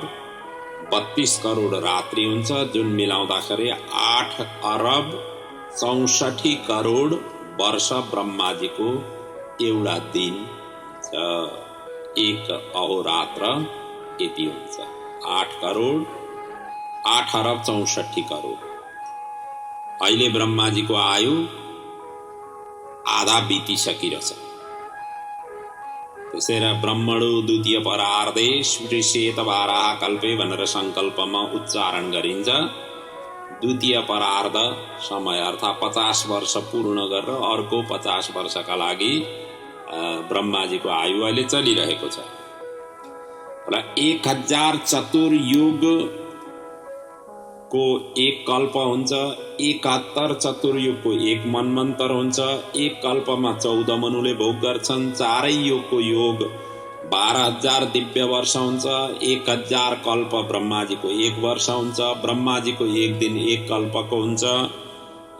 32 करोड रात्रि हुन्छ, जुन मिलाउँदाखेरि 8 अरब 64 करोड वर्ष ब्रह्माजीको एउटा दिन छ। 1 अहोरात्र यति हुन्छ, 8 अरब 64 करोड। अहिले ब्रह्माजीको आयु आधा बितिसकिरहेछ। त्यसैले ब्रह्मणो द्वितीय परार्धे श्रीश्वेत वाराह कल्पे भनेर संकल्पमा उच्चारण गरिन्छ। द्वितीय परार्ध समय अर्थात् 50 वर्ष पूर्ण गरेर अर्को 50 वर्षका लागि ब्रह्माजीको आयु अहिले चलिरहेको छ र 1000 चतुर्युग को एक कल्प हुन्छ, 71 चतुर्युगको एक मनमन्तर हुन्छ, एक कल्पमा 14 मनुले भोग गर्छन्, चारै योगको योग 12,000 दिव्य वर्ष हुन्छ, 1000 कल्प ब्रह्माजीको एक वर्ष हुन्छ, ब्रह्माजीको एक दिन एक कल्पको हुन्छ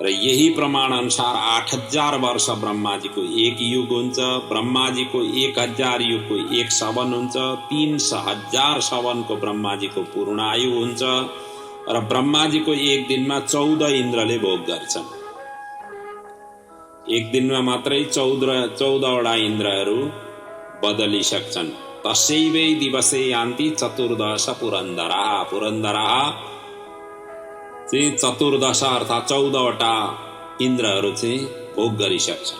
र यही प्रमाण अनुसार 8000 वर्ष ब्रह्माजीको एक युग हुन्छ, ब्रह्माजीको 1000 युगको एक सवन हुन्छ, 300,000 सवनको ब्रह्माजीको पूर्ण आयु हुन्छ र ब्रह्माजीको एक दिनमा 14 इन्द्रले भोग गर्छन्। एक दिनमा मात्रै 14वटा इन्द्रहरू बदलिसक्छन्। तस्यैवै दिवसे यान्ति चतुर्दश पुरन्दरा। पुरन्दरा चाहिँ 14 अर्थात् 14वटा इन्द्रहरू चाहिँ भोग गरिसक्छन्।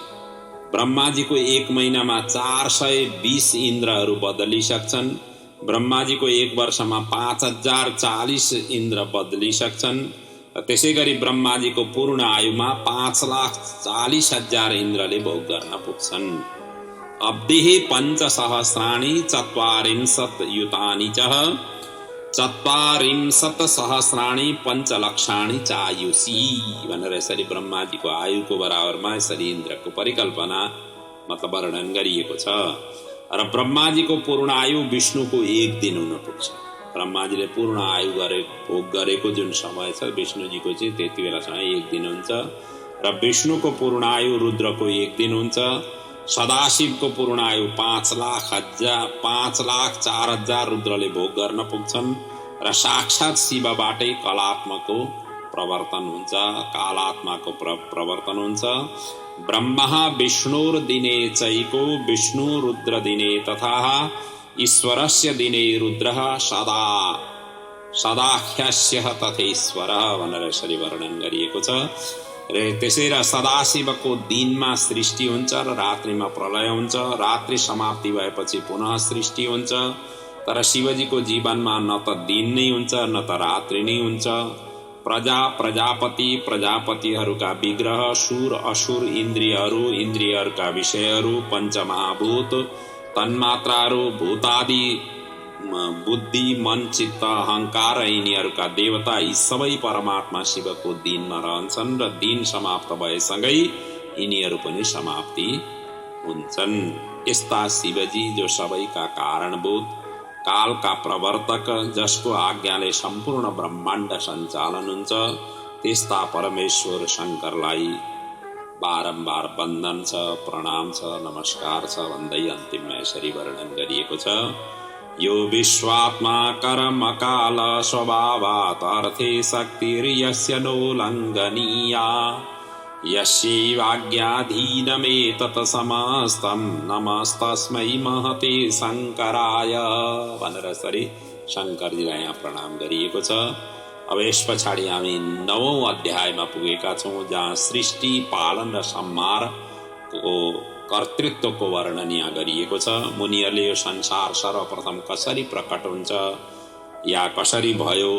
ब्रह्माजीको एक महिनामा 420 इन्द्रहरू बदलिसक्छन्। ब्रह्माजीको एक वर्षमा 5040 इन्द्र बदलिसक्छन्। त्यसै गरी ब्रह्माजीको पूर्ण आयुमा 5,40,000 इन्द्रले भोग गर्न पुग्छन्। अब्धिः 5 चत्वारिंशत् युतानि च 40 सहस्राणि 5 लक्षाणि चायुषी भनेर यसरी ब्रह्माजीको आयुको बराबरमा यसरी इन्द्रको परिकल्पना मतलब वर्णन गरिएको छ र ब्रह्माजीको पूर्ण आयु विष्णुको एक दिन हुन पुग्छ। ब्रह्माजीले पूर्ण आयु भोग गरेको जुन समय छ विष्णुजीको चाहिँ त्यति बेलासँग एक दिन हुन्छ र विष्णुको पूर्ण आयु रुद्रको एक दिन हुन्छ। सदाशिवको पूर्ण आयु 5,04,000 रुद्रले भोग गर्न पुग्छन् र साक्षात् शिवबाटै कलात्मको प्रवर्तन हुन्छ, कालात्माको प्रवर्तन हुन्छ। ब्रह्मा विष्णुर्दिने चैको विष्णु रुद्र दिने तथा ईश्वरस्य दिने रुद्रः सदाख्यस्य तथेश्वरः भनेर यसरी वर्णन गरिएको छ। र त्यसै र सदाशिवको दिनमा सृष्टि हुन्छ र रात्रिमा प्रलय हुन्छ। रात्रि समाप्ति भएपछि पुनः सृष्टि हुन्छ। तर शिवजीको जीवनमा न त दिन नै हुन्छ न त रात्रि नै हुन्छ। प्रजापतिहरूका विग्रह, सुर असुर इन्द्रियहरू, इन्द्रियहरूका विषयहरू, पञ्चमहाभूत, तन्मात्राहरू, भूतादि, बुद्धि, मन, चित्त, अहंकार यिनीहरूका देवता यी सबै परमात्मा शिवको दिनमा रहन्छन् र दिन समाप्त भएसँगै यिनीहरू पनि समाप्ति हुन्छन्। यस्ता शिवजी जो सबैका कारणभूत, कालका प्रवर्तक, जसको आज्ञाले सम्पूर्ण ब्रह्माण्ड सञ्चालन हुन्छ, त्यस्ता परमेश्वर शङ्करलाई बारम्बार वन्दन छ, प्रणाम छ, नमस्कार छ भन्दै अन्तिममा यसरी वर्णन गरिएको छ। यो विश्वात्मा कर्म काल स्वभावात् अर्थे शक्तिर्यस्य नोल्लङ्घनीया यस्यैवाज्ञाधीनमेतत् समस्तं नमस्तस्मै महते शङ्कराय भनेर यसरी शङ्करजीलाई यहाँ प्रणाम गरिएको छ। अब यस पछाडि हामी 9औं अध्यायमा पुगेका छौँ जहाँ सृष्टि, पालन र संहारको कर्तृत्वको वर्णन यहाँ गरिएको छ। मुनिहरूले यो संसार सर्वप्रथम कसरी प्रकट हुन्छ या कसरी भयो,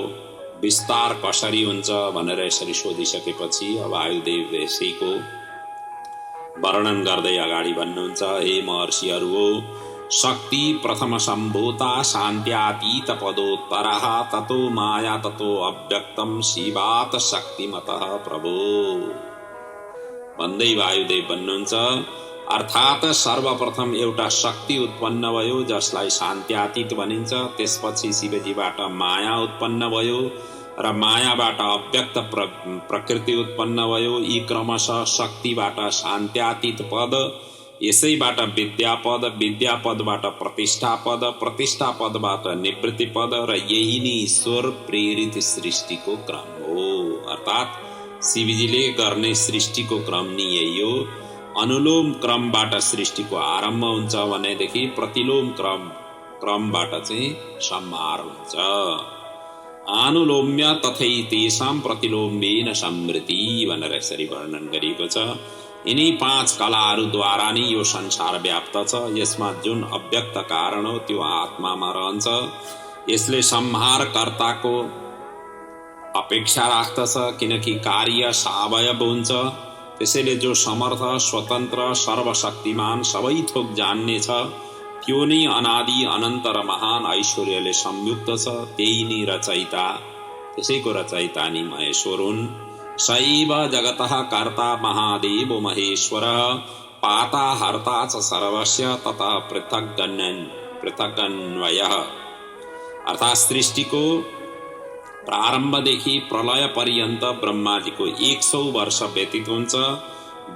विस्तार कसरी हुन्छ भनेर यसरी सोधिसकेपछि अब वायुदेव यसैको वर्णन गर्दै अगाडि भन्नुहुन्छ। हे महर्षिहरू हो, शक्ति प्रथम सम्भूता शान्त्यातीत पदोत्तरः ततो माया ततो अव्यक्तम शिवात शक्तिमतः प्रभो भन्दै वायुदेव भन्नुहुन्छ। अर्थात् सर्वप्रथम एउटा शक्ति उत्पन्न भयो जसलाई शान्त्यातीत भनिन्छ। त्यसपछि शिवजीबाट माया उत्पन्न भयो र मायाबाट अव्यक्त प्रकृति उत्पन्न भयो। यी क्रमशः शक्तिबाट शान्त्यातीत पद, यसैबाट विद्यापद, विद्यापदबाट प्रतिष्ठापद, प्रतिष्ठापदबाट निवृत्तिपद र यही नै ईश्वर प्रेरित सृष्टिको क्रम हो। अर्थात् शिवजीले गर्ने सृष्टिको क्रम नै यही हो। अनुलोम क्रमबाट सृष्टिको आरम्भ हुन्छ भनेदेखि प्रतिलोम क्रमबाट चाहिँ संहार हुन्छ। अनुलोम्य तथै तेषां प्रतिलोम्येन समृद्धि भनेर यसरी वर्णन गरिएको छ। यिनी 5 कलाहरूद्वारा नै यो संसार व्याप्त छ। यसमा जुन अव्यक्त कारण हो त्यो आत्मामा रहन्छ। यसले संहारकर्ताको अपेक्षा राख्दछ, किनकि कार्य सावयव हुन्छ। त्यसैले जो समर्थ, स्वतन्त्र, सर्वशक्तिमान, सबै थोक जान्ने छ, त्यो नै अनादि अनन्त र महान ऐश्वर्यले संयुक्त छ। त्यही नै रचयिता, त्यसैको रचयिता नि महेश्वर हुन्। सैव जगतः कर्ता महादेव महेश्वरः, पाता हर्ता च सर्वस्य ततः पृथगन्वयः। अर्थात् सृष्टिको प्रारम्भदेखि प्रलय पर्यन्त ब्रह्माजीको 100 वर्ष व्यतीत हुन्छ।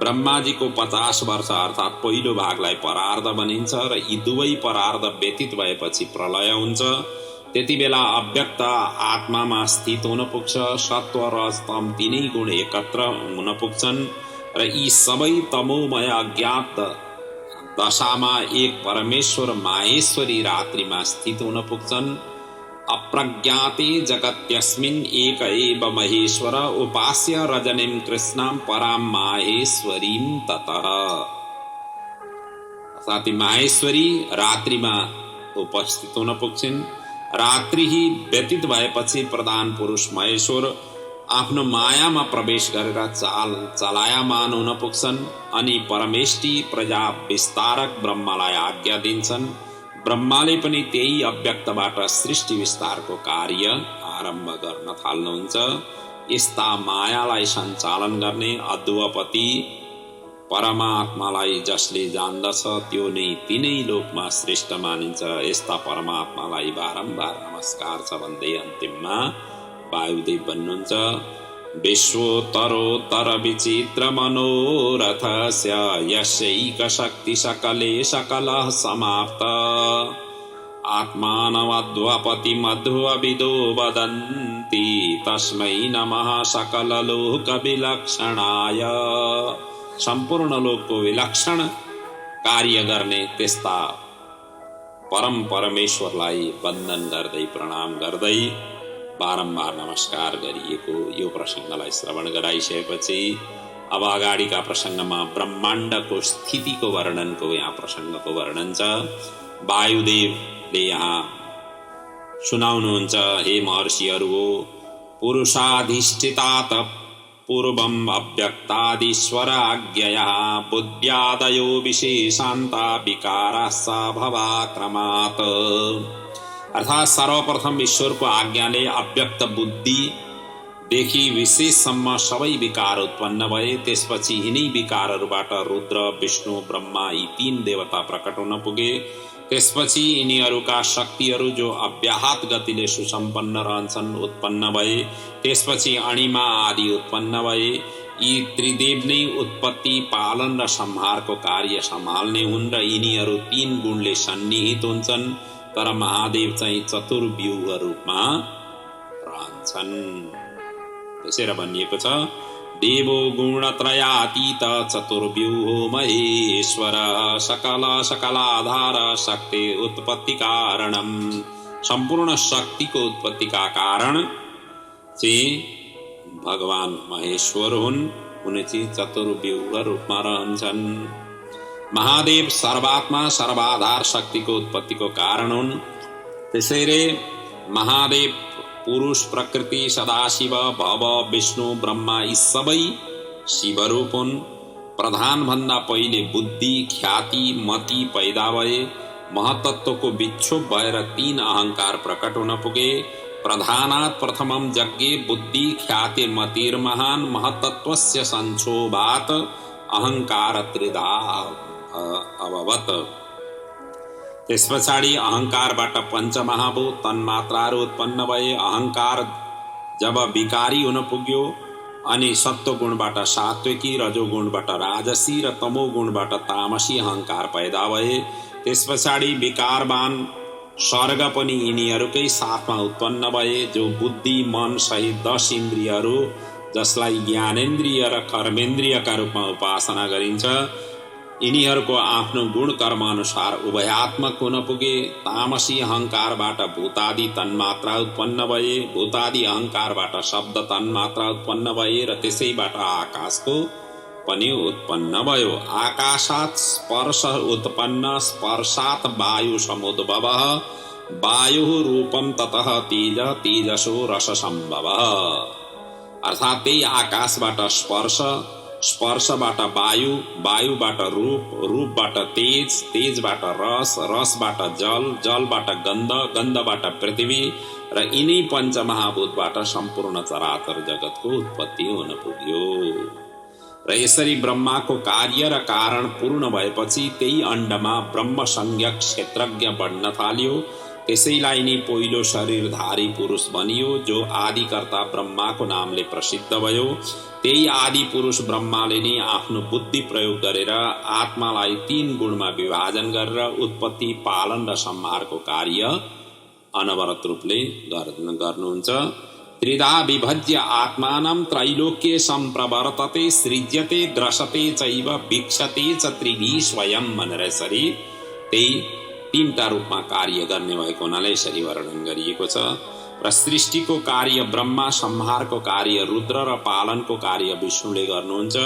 ब्रह्माजीको 50 वर्ष अर्थात् पहिलो भागलाई परार्ध भनिन्छ र यी दुवै परार्ध व्यतीत भएपछि प्रलय हुन्छ। त्यति बेला अव्यक्त आत्मामा स्थित हुन पुग्छ। सत्व रज तम तीनै गुण एकत्र हुन पुग्छन् र यी सबै तमोमय अज्ञात दशामा एक परमेश्वर माहेश्वरी रात्रिमा स्थित हुन पुग्छन्। अप्रज्ञाते जगत्यस्मिन् एक एव महेश्वर, उपास्य रजनीं कृष्णां परां माहेश्वरीं ततः। अर्थात् माहेश्वरी रात्रिमा उपस्थित हुन पुग्छिन्। रात्रि व्यतीत भएपछि प्रधान पुरुष महेश्वर आफ्नो मायामा प्रवेश गरेर चलायमान हुन पुग्छन् अनि परमेष्टि प्रजा विस्तारक ब्रह्मालाई आज्ञा दिन्छन्। ब्रह्माले पनि त्यही अव्यक्तबाट सृष्टि विस्तारको कार्य आरम्भ गर्न थाल्नुहुन्छ। यस्ता मायालाई सञ्चालन गर्ने अद्वपति परमात्मालाई जसले जान्दछ त्यो नै तिनै लोकमा श्रेष्ठ मानिन्छ। यस्ता परमात्मालाई बारम्बार नमस्कार छ भन्दै अन्तिममा वायुदेव भन्नुहुन्छ, विश्वोत्तरोत्तर विचित्र मनोरथस्य यस्यैक शक्ति सकले सकलः समाप्त, आत्मानमद्वपति मध्वविदो वदन्ति तस्मै नमः सकल लोक विलक्षणाय। सम्पूर्ण लोकको विलक्षण कार्य गर्ने त्यस्ता परम परमेश्वरलाई वन्दन गर्दै प्रणाम गर्दै बारम्बार नमस्कार गरिएको यो प्रसङ्गलाई श्रवण गराइसकेपछि अब अगाडिका प्रसङ्गमा ब्रह्माण्डको स्थितिको वर्णनको यहाँ प्रसङ्गको वर्णन छ। वायुदेवले यहाँ सुनाउनुहुन्छ, हे महर्षिहरू हो, पुरुषाधिष्ठितात पूर्वम् अव्यक्तादीश्वर आज्ञया बुद्ध्यादयो विशेषान्ता विकाराश्च भवाक्रमात्। अर्थात् सर्वप्रथम ईश्वरको आज्ञाले अव्यक्त बुद्धिदेखि विशेषसम्म सबै विकार उत्पन्न भए। त्यसपछि यिनै विकारहरूबाट रुद्र, विष्णु, ब्रह्मा यी 3 देवता प्रकट हुन पुगे। त्यसपछि यिनीहरूका शक्तिहरू जो अव्याहत गतिले सुसम्पन्न रहन्छन् उत्पन्न भए। त्यसपछि अणिमा आदि उत्पन्न भए। यी त्रिदेव नै उत्पत्ति, पालन र संहारको कार्य सम्हाल्ने हुन् र यिनीहरू 3 गुणले सन्निहित हुन्छन्। तर महादेव चाहिँ चतुर्व्यूह रूपमा रहन्छन्। त्यसैले भनिएको छ, देवो गुणत्रयातीत चतुर्व्यूहो महेश्वर, सकल सकलाधार शक्ति उत्पत्ति कारणम। सम्पूर्ण शक्तिको उत्पत्तिका कारण चाहिँ भगवान महेश्वर हुन्। उनी चाहिँ चतुर्व्यूह रूपमा रहन्छन्। महादेव सर्वात्मा सर्वाधार शक्तिको उत्पत्तिको कारण हुन्। त्यसैले महादेव पुरुष, प्रकृति, सदाशिव, भव, विष्णु, ब्रह्मा यी सबै शिवरूप हुन्। प्रधान भन्दा पहिले बुद्धि, ख्याति, मति पैदा भए। महतत्वको विक्षोभ भएर 3 अहंकार प्रकट हुन पुगे। प्रधानात् प्रथमं यज्ञे बुद्धि ख्यातिर्मतिर्महान्, महतत्वस्य संक्षोभात् अहंकार त्रिधा अभवत्। त्यस पछाडि अहंकारबाट पञ्चमहाभूत तन्मात्राहरू उत्पन्न भए। अहंकार जब विकारी हुन पुग्यो अनि सत्वगुणबाट सात्विकी, रजोगुणबाट राजसी र तमोगुणबाट तामसी अहंकार पैदा भए। त्यस पछाडि विकारवान स्वर्ग पनि यिनीहरूकै साथमा उत्पन्न भए, जो बुद्धि, मन सहित 10 इन्द्रियहरू जसलाई ज्ञानेन्द्रिय र कर्मेन्द्रियका रूपमा उपासना गरिन्छ, यिनीहरूको आफ्नो गुण कर्म अनुसार उभयात्मक हुन पुगे। तामसी अहंकारबाट भूतादि तन्मात्रा उत्पन्न भए। भूतादि अहंकारबाट शब्द तन्मात्रा उत्पन्न भए र त्यसैबाट आकाशको पनि उत्पन्न भयो। आकाशात् स्पर्श उत्पन्न, स्पर्शात् वायु समुद्भवः, वायुः रूपम ततः तेज तेजसो रस सम्भव। अर्थात् त्यही आकाशबाट स्पर्श, स्पर्शबाट वायु, वायुबाट रूप, रूपबाट तेज, तेजबाट रस, रसबाट जल, जलबाट गन्ध, गन्धबाट पृथ्वी र यिनै पञ्चमहाभूतबाट सम्पूर्ण चराचर जगतको उत्पत्ति हुन पुग्यो। र यसरी ब्रह्माको कार्य र कारण पूर्ण भएपछि त्यही अण्डमा ब्रह्म संज्ञक क्षेत्रज्ञ बढ्न थाल्यो। त्यसैलाई नै पहिलो शरीरधारी पुरुष बनियो, जो आदिकर्ता ब्रह्माको नामले प्रसिद्ध भयो। त्यही आदि पुरुष ब्रह्माले नै आफ्नो बुद्धि प्रयोग गरेर आत्मालाई 3 गुणमा विभाजन गरेर उत्पत्ति, पालन र संहारको कार्य अनवरत रूपले गर्नुहुन्छ। त्रिधा विभज्य आत्मानं त्रैलोक्ये सम्प्रवर्तते सृज्यते ग्रसते चैव वीक्षते च त्रिभिः स्वयं भनेर यसरी त्यही 3टा रूपमा कार्य गर्ने भएको हुनाले यसरी वर्णन गरिएको छ। र सृष्टिको कार्य ब्रह्मा, संहारको कार्य रुद्र र पालनको कार्य विष्णुले गर्नुहुन्छ।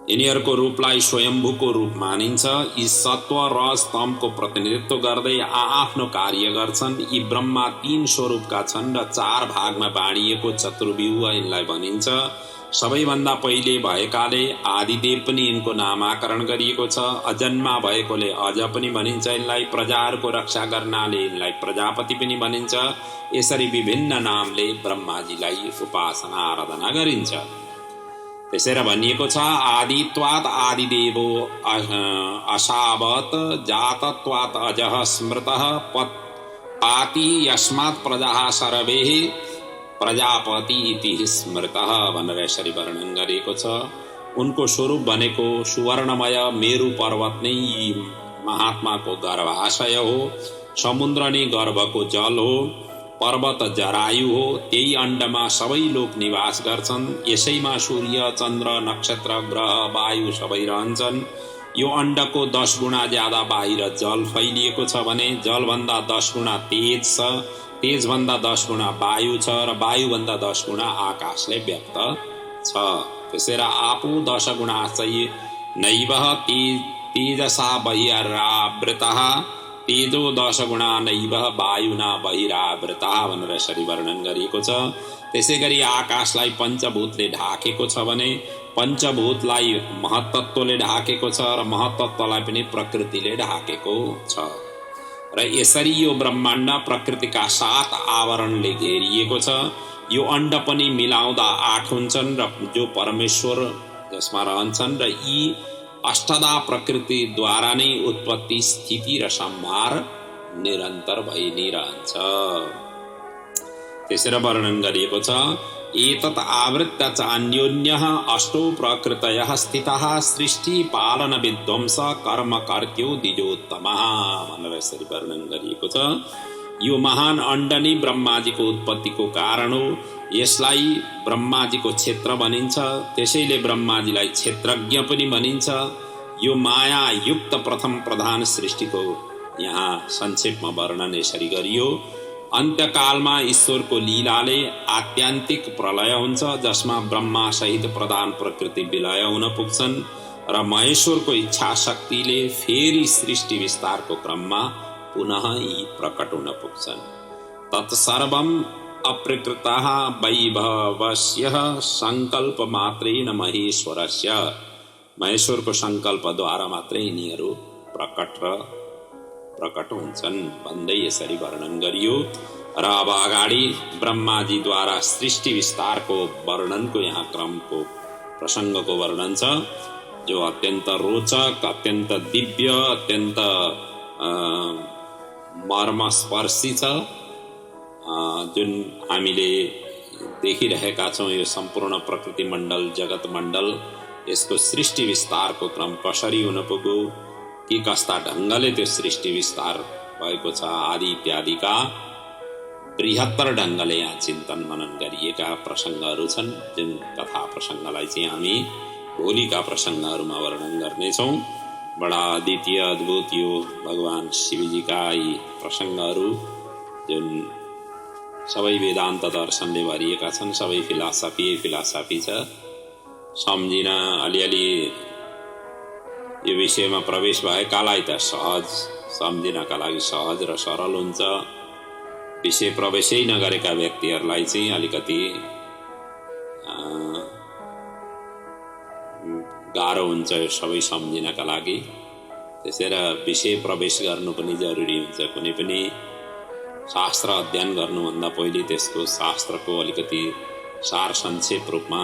यिनीहरूको रूपलाई स्वयम्भूको रूप मानिन्छ। यी सत्व रज तमको प्रतिनिधित्व गर्दै आआफ्नो कार्य गर्छन्। यी ब्रह्मा 3 स्वरूपका छन् र 4 भागमा बाँडिएको चतुर्व्यूह यिनलाई भनिन्छ। सबैभन्दा पहिले भएकाले आदिदेव पनि यिनको नामाकरण गरिएको छ। अजन्मा भएकोले अज पनि भनिन्छ यिनलाई। प्रजाहरूको रक्षा गर्नाले यिनलाई प्रजापति पनि भनिन्छ। यसरी विभिन्न नामले ब्रह्माजीलाई उपासना आराधना गरिन्छ। त्यसैले भनिएको छ आदित्वात् आदिदेवो अशावत जातत्वात् अजः स्मृतः पाति यस्मात् प्रजाः सर्वेः प्रजापति इति स्मृतः भनेर यसरी वर्णन गरिएको छ। उनको स्वरूप भनेको सुवर्णमय मेरु पर्वत नै महात्माको गर्भाशय हो। समुद्र नै गर्भको जल हो। पर्वत जरायु हो। त्यही अण्डमा सबै लोक निवास गर्छन्। यसैमा सूर्य, चन्द्र, नक्षत्र, ग्रह, वायु सबै रहन्छन्। यो अण्डको 10 गुणा ज्यादा बाहिर जल फैलिएको छ भने जलभन्दा 10 गुणा तेज छ, तेजभन्दा 10 गुणा वायु छ र वायुभन्दा 10 गुणा आकाशले व्यक्त छ। त्यसैले आपो 10 गुणा चाहिँ नैव तेजसा बहिरावृतः तेजो 10 गुणा नैव वायुना बहिरावृतः भनेर यसरी वर्णन गरिएको छ। त्यसै गरी आकाशलाई पञ्चभूतले ढाकेको छ भने पञ्चभूतलाई महत्तत्वले ढाकेको छ र महत्तत्वलाई पनि प्रकृतिले ढाकेको छ। र यसरी यो ब्रह्माण्ड प्रकृतिका 7 आवरणले घेरिएको छ। यो अण्ड पनि मिलाउँदा 8 हुन्छन् र जो परमेश्वर जसमा रहन्छन् र यी अष्टदा प्रकृतिद्वारा नै उत्पत्ति, स्थिति र संहार निरन्तर भइ नै रहन्छ। त्यसरी वर्णन गरिएको छ एतत् आवृत्य च अन्योन्यः अष्टो प्रकृतयः स्थितः सृष्टि पालन विध्वंस कर्म कर्त्यो द्विजोत्तमः भनेर यसरी वर्णन गरिएको छ। यो महान अण्ड नै ब्रह्माजीको उत्पत्तिको कारण हो। यसलाई ब्रह्माजीको क्षेत्र भनिन्छ। त्यसैले ब्रह्माजीलाई क्षेत्रज्ञ पनि भनिन्छ। यो माया युक्त प्रथम प्रधान सृष्टिको यहाँ संक्षेपमा वर्णन यसरी गरियो। अन्त्यकालमा ईश्वरको लीलाले आत्यान्तिक प्रलय हुन्छ, जसमा ब्रह्मा सहित प्रधान प्रकृति विलय हुन पुग्छन् र महेश्वरको इच्छा शक्तिले फेरि सृष्टि विस्तारको क्रममा पुनः यी प्रकट हुन पुग्छन्। तत्सर्वम् अप्रकृतः वैभवस्य सङ्कल्प मात्रेण महेश्वरस्य महेश्वरको सङ्कल्पद्वारा मात्रै यिनीहरू प्रकट हुन्छन् भन्दै यसरी वर्णन गरियो। र अब अगाडि ब्रह्माजीद्वारा सृष्टि विस्तारको वर्णनको यहाँ क्रमको प्रसङ्गको वर्णन छ, जो अत्यन्त रोचक, अत्यन्त दिव्य, अत्यन्त मर्मस्पर्शी छ। जुन हामीले देखिरहेका छौँ यो सम्पूर्ण प्रकृति मण्डल, जगत मण्डल, यसको सृष्टि विस्तारको क्रम कसरी हुन पुग्यो, कि कस्ता ढङ्गले त्यो सृष्टि विस्तार भएको छ आदि इत्यादिका बृहत्तर ढङ्गले यहाँ चिन्तन मनन गरिएका प्रसङ्गहरू छन्। जुन कथा प्रसङ्गलाई चाहिँ हामी भोलिका प्रसङ्गहरूमा वर्णन गर्नेछौँ। बडा अद्वितीय अद्भुत यो भगवान शिवजीका यी प्रसङ्गहरू जुन सबै वेदान्त दर्शनले भरिएका छन्, सबै फिलासफी छ। सम्झिन अलिअलि यो विषयमा प्रवेश भएकालाई त सहज सम्झिनका लागि सहज र सरल हुन्छ। विषय प्रवेशै नगरेका व्यक्तिहरूलाई चाहिँ अलिकति गाह्रो हुन्छ यो सबै सम्झिनका लागि। त्यसैले विषय प्रवेश गर्नु पनि जरुरी हुन्छ। कुनै पनि शास्त्र अध्ययन गर्नुभन्दा पहिले त्यसको शास्त्रको अलिकति सार संक्षेप रूपमा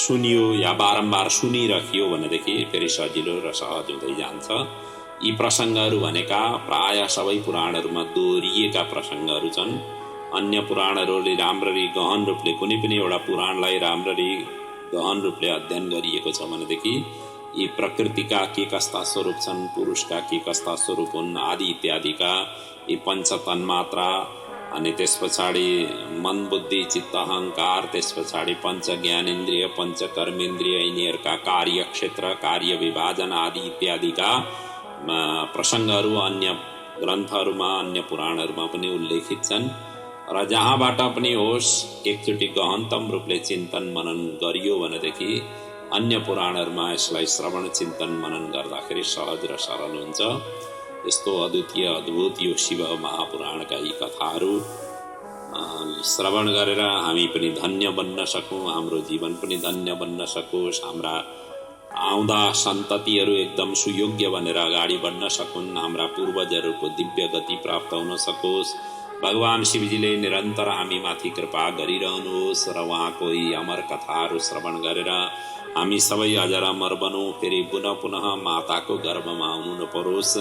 सुनियो या बारम्बार सुनिराखियो भनेदेखि फेरि सजिलो र सहज हुँदै जान्छ। यी प्रसङ्गहरू भनेका प्राय सबै पुराणहरूमा दोहोरिएका प्रसङ्गहरू छन्। अन्य पुराणहरूले राम्ररी गहन रूपले कुनै पनि एउटा पुराणलाई राम्ररी गहन रूपले अध्ययन गरिएको छ भनेदेखि यी प्रकृतिका के कस्ता स्वरूप छन्, पुरुषका के कस्ता स्वरूप हुन् आदि इत्यादिका यी पंच तन्मात्रा, अनि त्यस पछाडि मन बुद्धि चित्त अहंकार, त्यस पछाडि पंच ज्ञानेन्द्रिय पंच कर्मेन्द्रिय यिनीहरूका कार्य क्षेत्र कार्य विभाजन आदि इत्यादिका प्रसङ्गहरू अन्य ग्रन्थहरूमा अन्य पुराणहरूमा पनि उल्लेखित छन्। र जहाँबाट पनि होस् एकचोटि गहनतम रूपले चिन्तन मनन गरियो भनेदेखि अन्य पुराणहरूमा यसलाई श्रवण चिन्तन मनन गर्दाखेरि सहज र सरल हुन्छ। यस्तो अद्वितीय अद्भुत यो शिव महापुराणका यी कथाहरू श्रवण गरेर हामी पनि धन्य बन्न सकौँ, हाम्रो जीवन पनि धन्य बन्न सकोस्, हाम्रा आउँदा सन्ततिहरू एकदम सुयोग्य भनेर अगाडि बढ्न सकुन्, हाम्रा पूर्वजहरूको दिव्य गति प्राप्त हुन सकोस्। भगवान शिवजीले निरन्तर हामी माथि कृपा गरिरहनुहोस् र उहाँको यी अमर कथाहरू श्रवण गरेर हामी सबै अजर अमर बनौँ, फेरि पुनः पुनः माताको गर्भमा आउनु नपरोस्,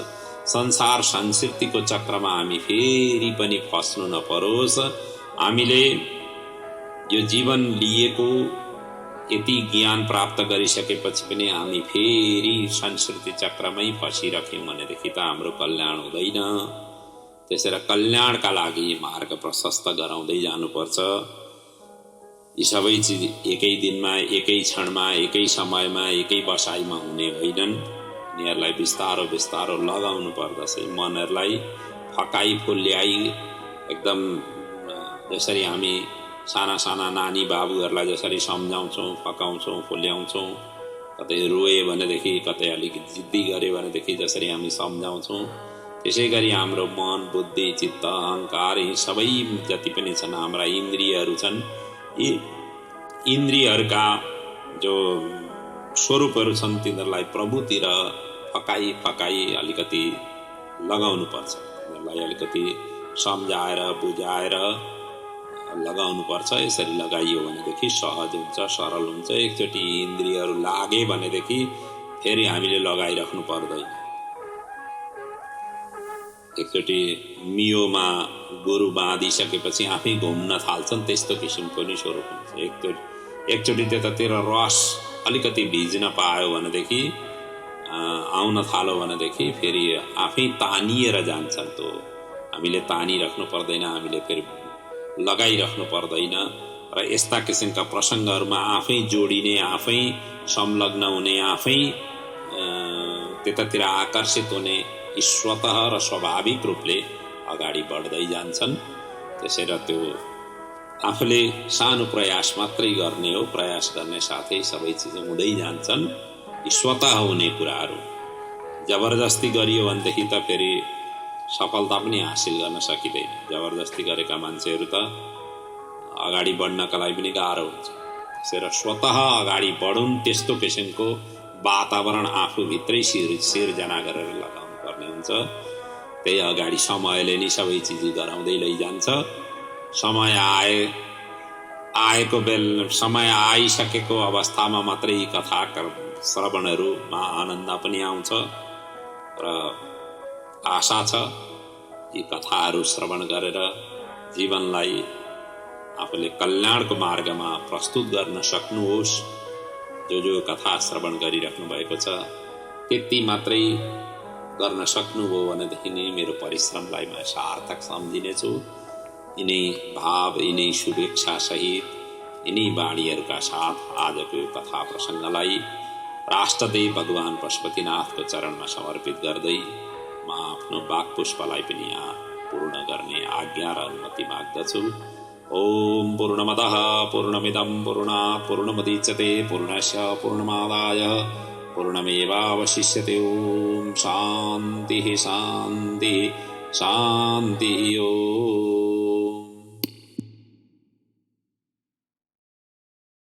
संसार संस्कृतिको चक्रमा हामी फेरि पनि फस्नु नपरोस्। हामीले यो जीवन लिएको यति ज्ञान प्राप्त गरिसकेपछि पनि हामी फेरि संस्कृति चक्रमै फसिराख्यौँ भनेदेखि त हाम्रो कल्याण हुँदैन। त्यसैले कल्याणका लागि मार्ग प्रशस्त गराउँदै जानुपर्छ। यी सबै चिज एकै दिनमा एकै क्षणमा एकै समयमा एकै बसाइमा हुने होइनन्। यिनीहरूलाई बिस्तारो बिस्तारो लगाउनु पर्दछ। मनहरूलाई फकाई फुल्याई एकदम जसरी हामी साना साना नानी बाबुहरूलाई जसरी सम्झाउँछौँ फकाउँछौँ फुल्याउँछौँ, कतै रोए भनेदेखि कतै अलिक जिद्दी गरे भनेदेखि जसरी हामी सम्झाउँछौँ, त्यसै गरी हाम्रो मन बुद्धि चित्त अहंकार यी सबै जति पनि छन् हाम्रा इन्द्रियहरू छन्, यी इन्द्रियहरूका जो स्वरूपहरू छन् तिनीहरूलाई प्रभुतिर फकाई फकाई अलिकति लगाउनु पर्छ। तिनीहरूलाई अलिकति सम्झाएर बुझाएर लगाउनु पर्छ। यसरी लगाइयो भनेदेखि सहज हुन्छ सरल हुन्छ। एकचोटि इन्द्रियहरू लागे भनेदेखि फेरि हामीले लगाइराख्नु पर्दैन। एकचोटि मियोमा गोरु बाँधिसकेपछि आफै घुम्न थाल्छन्, त्यस्तो किसिमको नि स्वरूप हुन्छ। एकचोटि त्यतातिर रस अलिकति भिज्न पायो भनेदेखि आउन थाल्यो भनेदेखि फेरि आफै तानिएर जान्छन्। त्यो हामीले तानिराख्नु पर्दैन, हामीले फेरि लगाइराख्नु पर्दैन। र यस्ता किसिमका प्रसङ्गहरूमा आफै जोडिने, आफै संलग्न हुने, आफै त्यतातिर आकर्षित हुने यी स्वतः र स्वाभाविक रूपले अगाडि बढ्दै जान्छन्। त्यसैले त्यो आफूले सानो प्रयास मात्रै गर्ने हो, प्रयास गर्ने साथै सबै चिज हुँदै जान्छन्। यी स्वतः हुने कुराहरू जबरजस्ती गरियो भनेदेखि त फेरि सफलता पनि हासिल गर्न सकिँदैन। जबरजस्ती गरेका मान्छेहरू त अगाडि बढ्नका लागि पनि गाह्रो हुन्छ। त्यसैले स्वतः अगाडि बढुन्, त्यस्तो किसिमको वातावरण आफूभित्रै सिर्जना गरेर लगाउनु पर्ने हुन्छ। त्यही अगाडि समयले नै सबै चिज गराउँदै लैजान्छ। समय समय आइसकेको अवस्थामा मात्रै कथा श्रवणहरूमा आनन्द पनि आउँछ र आशा छ यी कथाहरू श्रवण गरेर जीवनलाई आफूले कल्याणको मार्गमा प्रस्तुत गर्न सक्नुहोस्। जो कथा श्रवण गरिराख्नु भएको छ त्यति मात्रै गर्न सक्नुभयो भनेदेखि नै मेरो परिश्रमलाई म सार्थक सम्झिनेछु। यिनै भाव यिनै शुभेच्छा सहित यिनै बाणीहरूका साथ आजको यो कथा प्रसङ्गलाई राष्ट्रदेव भगवान पशुपतिनाथको चरणमा समर्पित गर्दै म आफ्नो वाक्पुष्पलाई पनि यहाँ पूर्ण गर्ने आज्ञा र अनुमति माग्दछु। ओम पूर्णमदः पूर्णमिदं पूर्णात् पूर्णमुदच्यते पूर्णस्य पूर्णमादाय पूर्णमेवावशिष्यते। ॐ शान्तिः शान्तिः शान्तिः। ॐ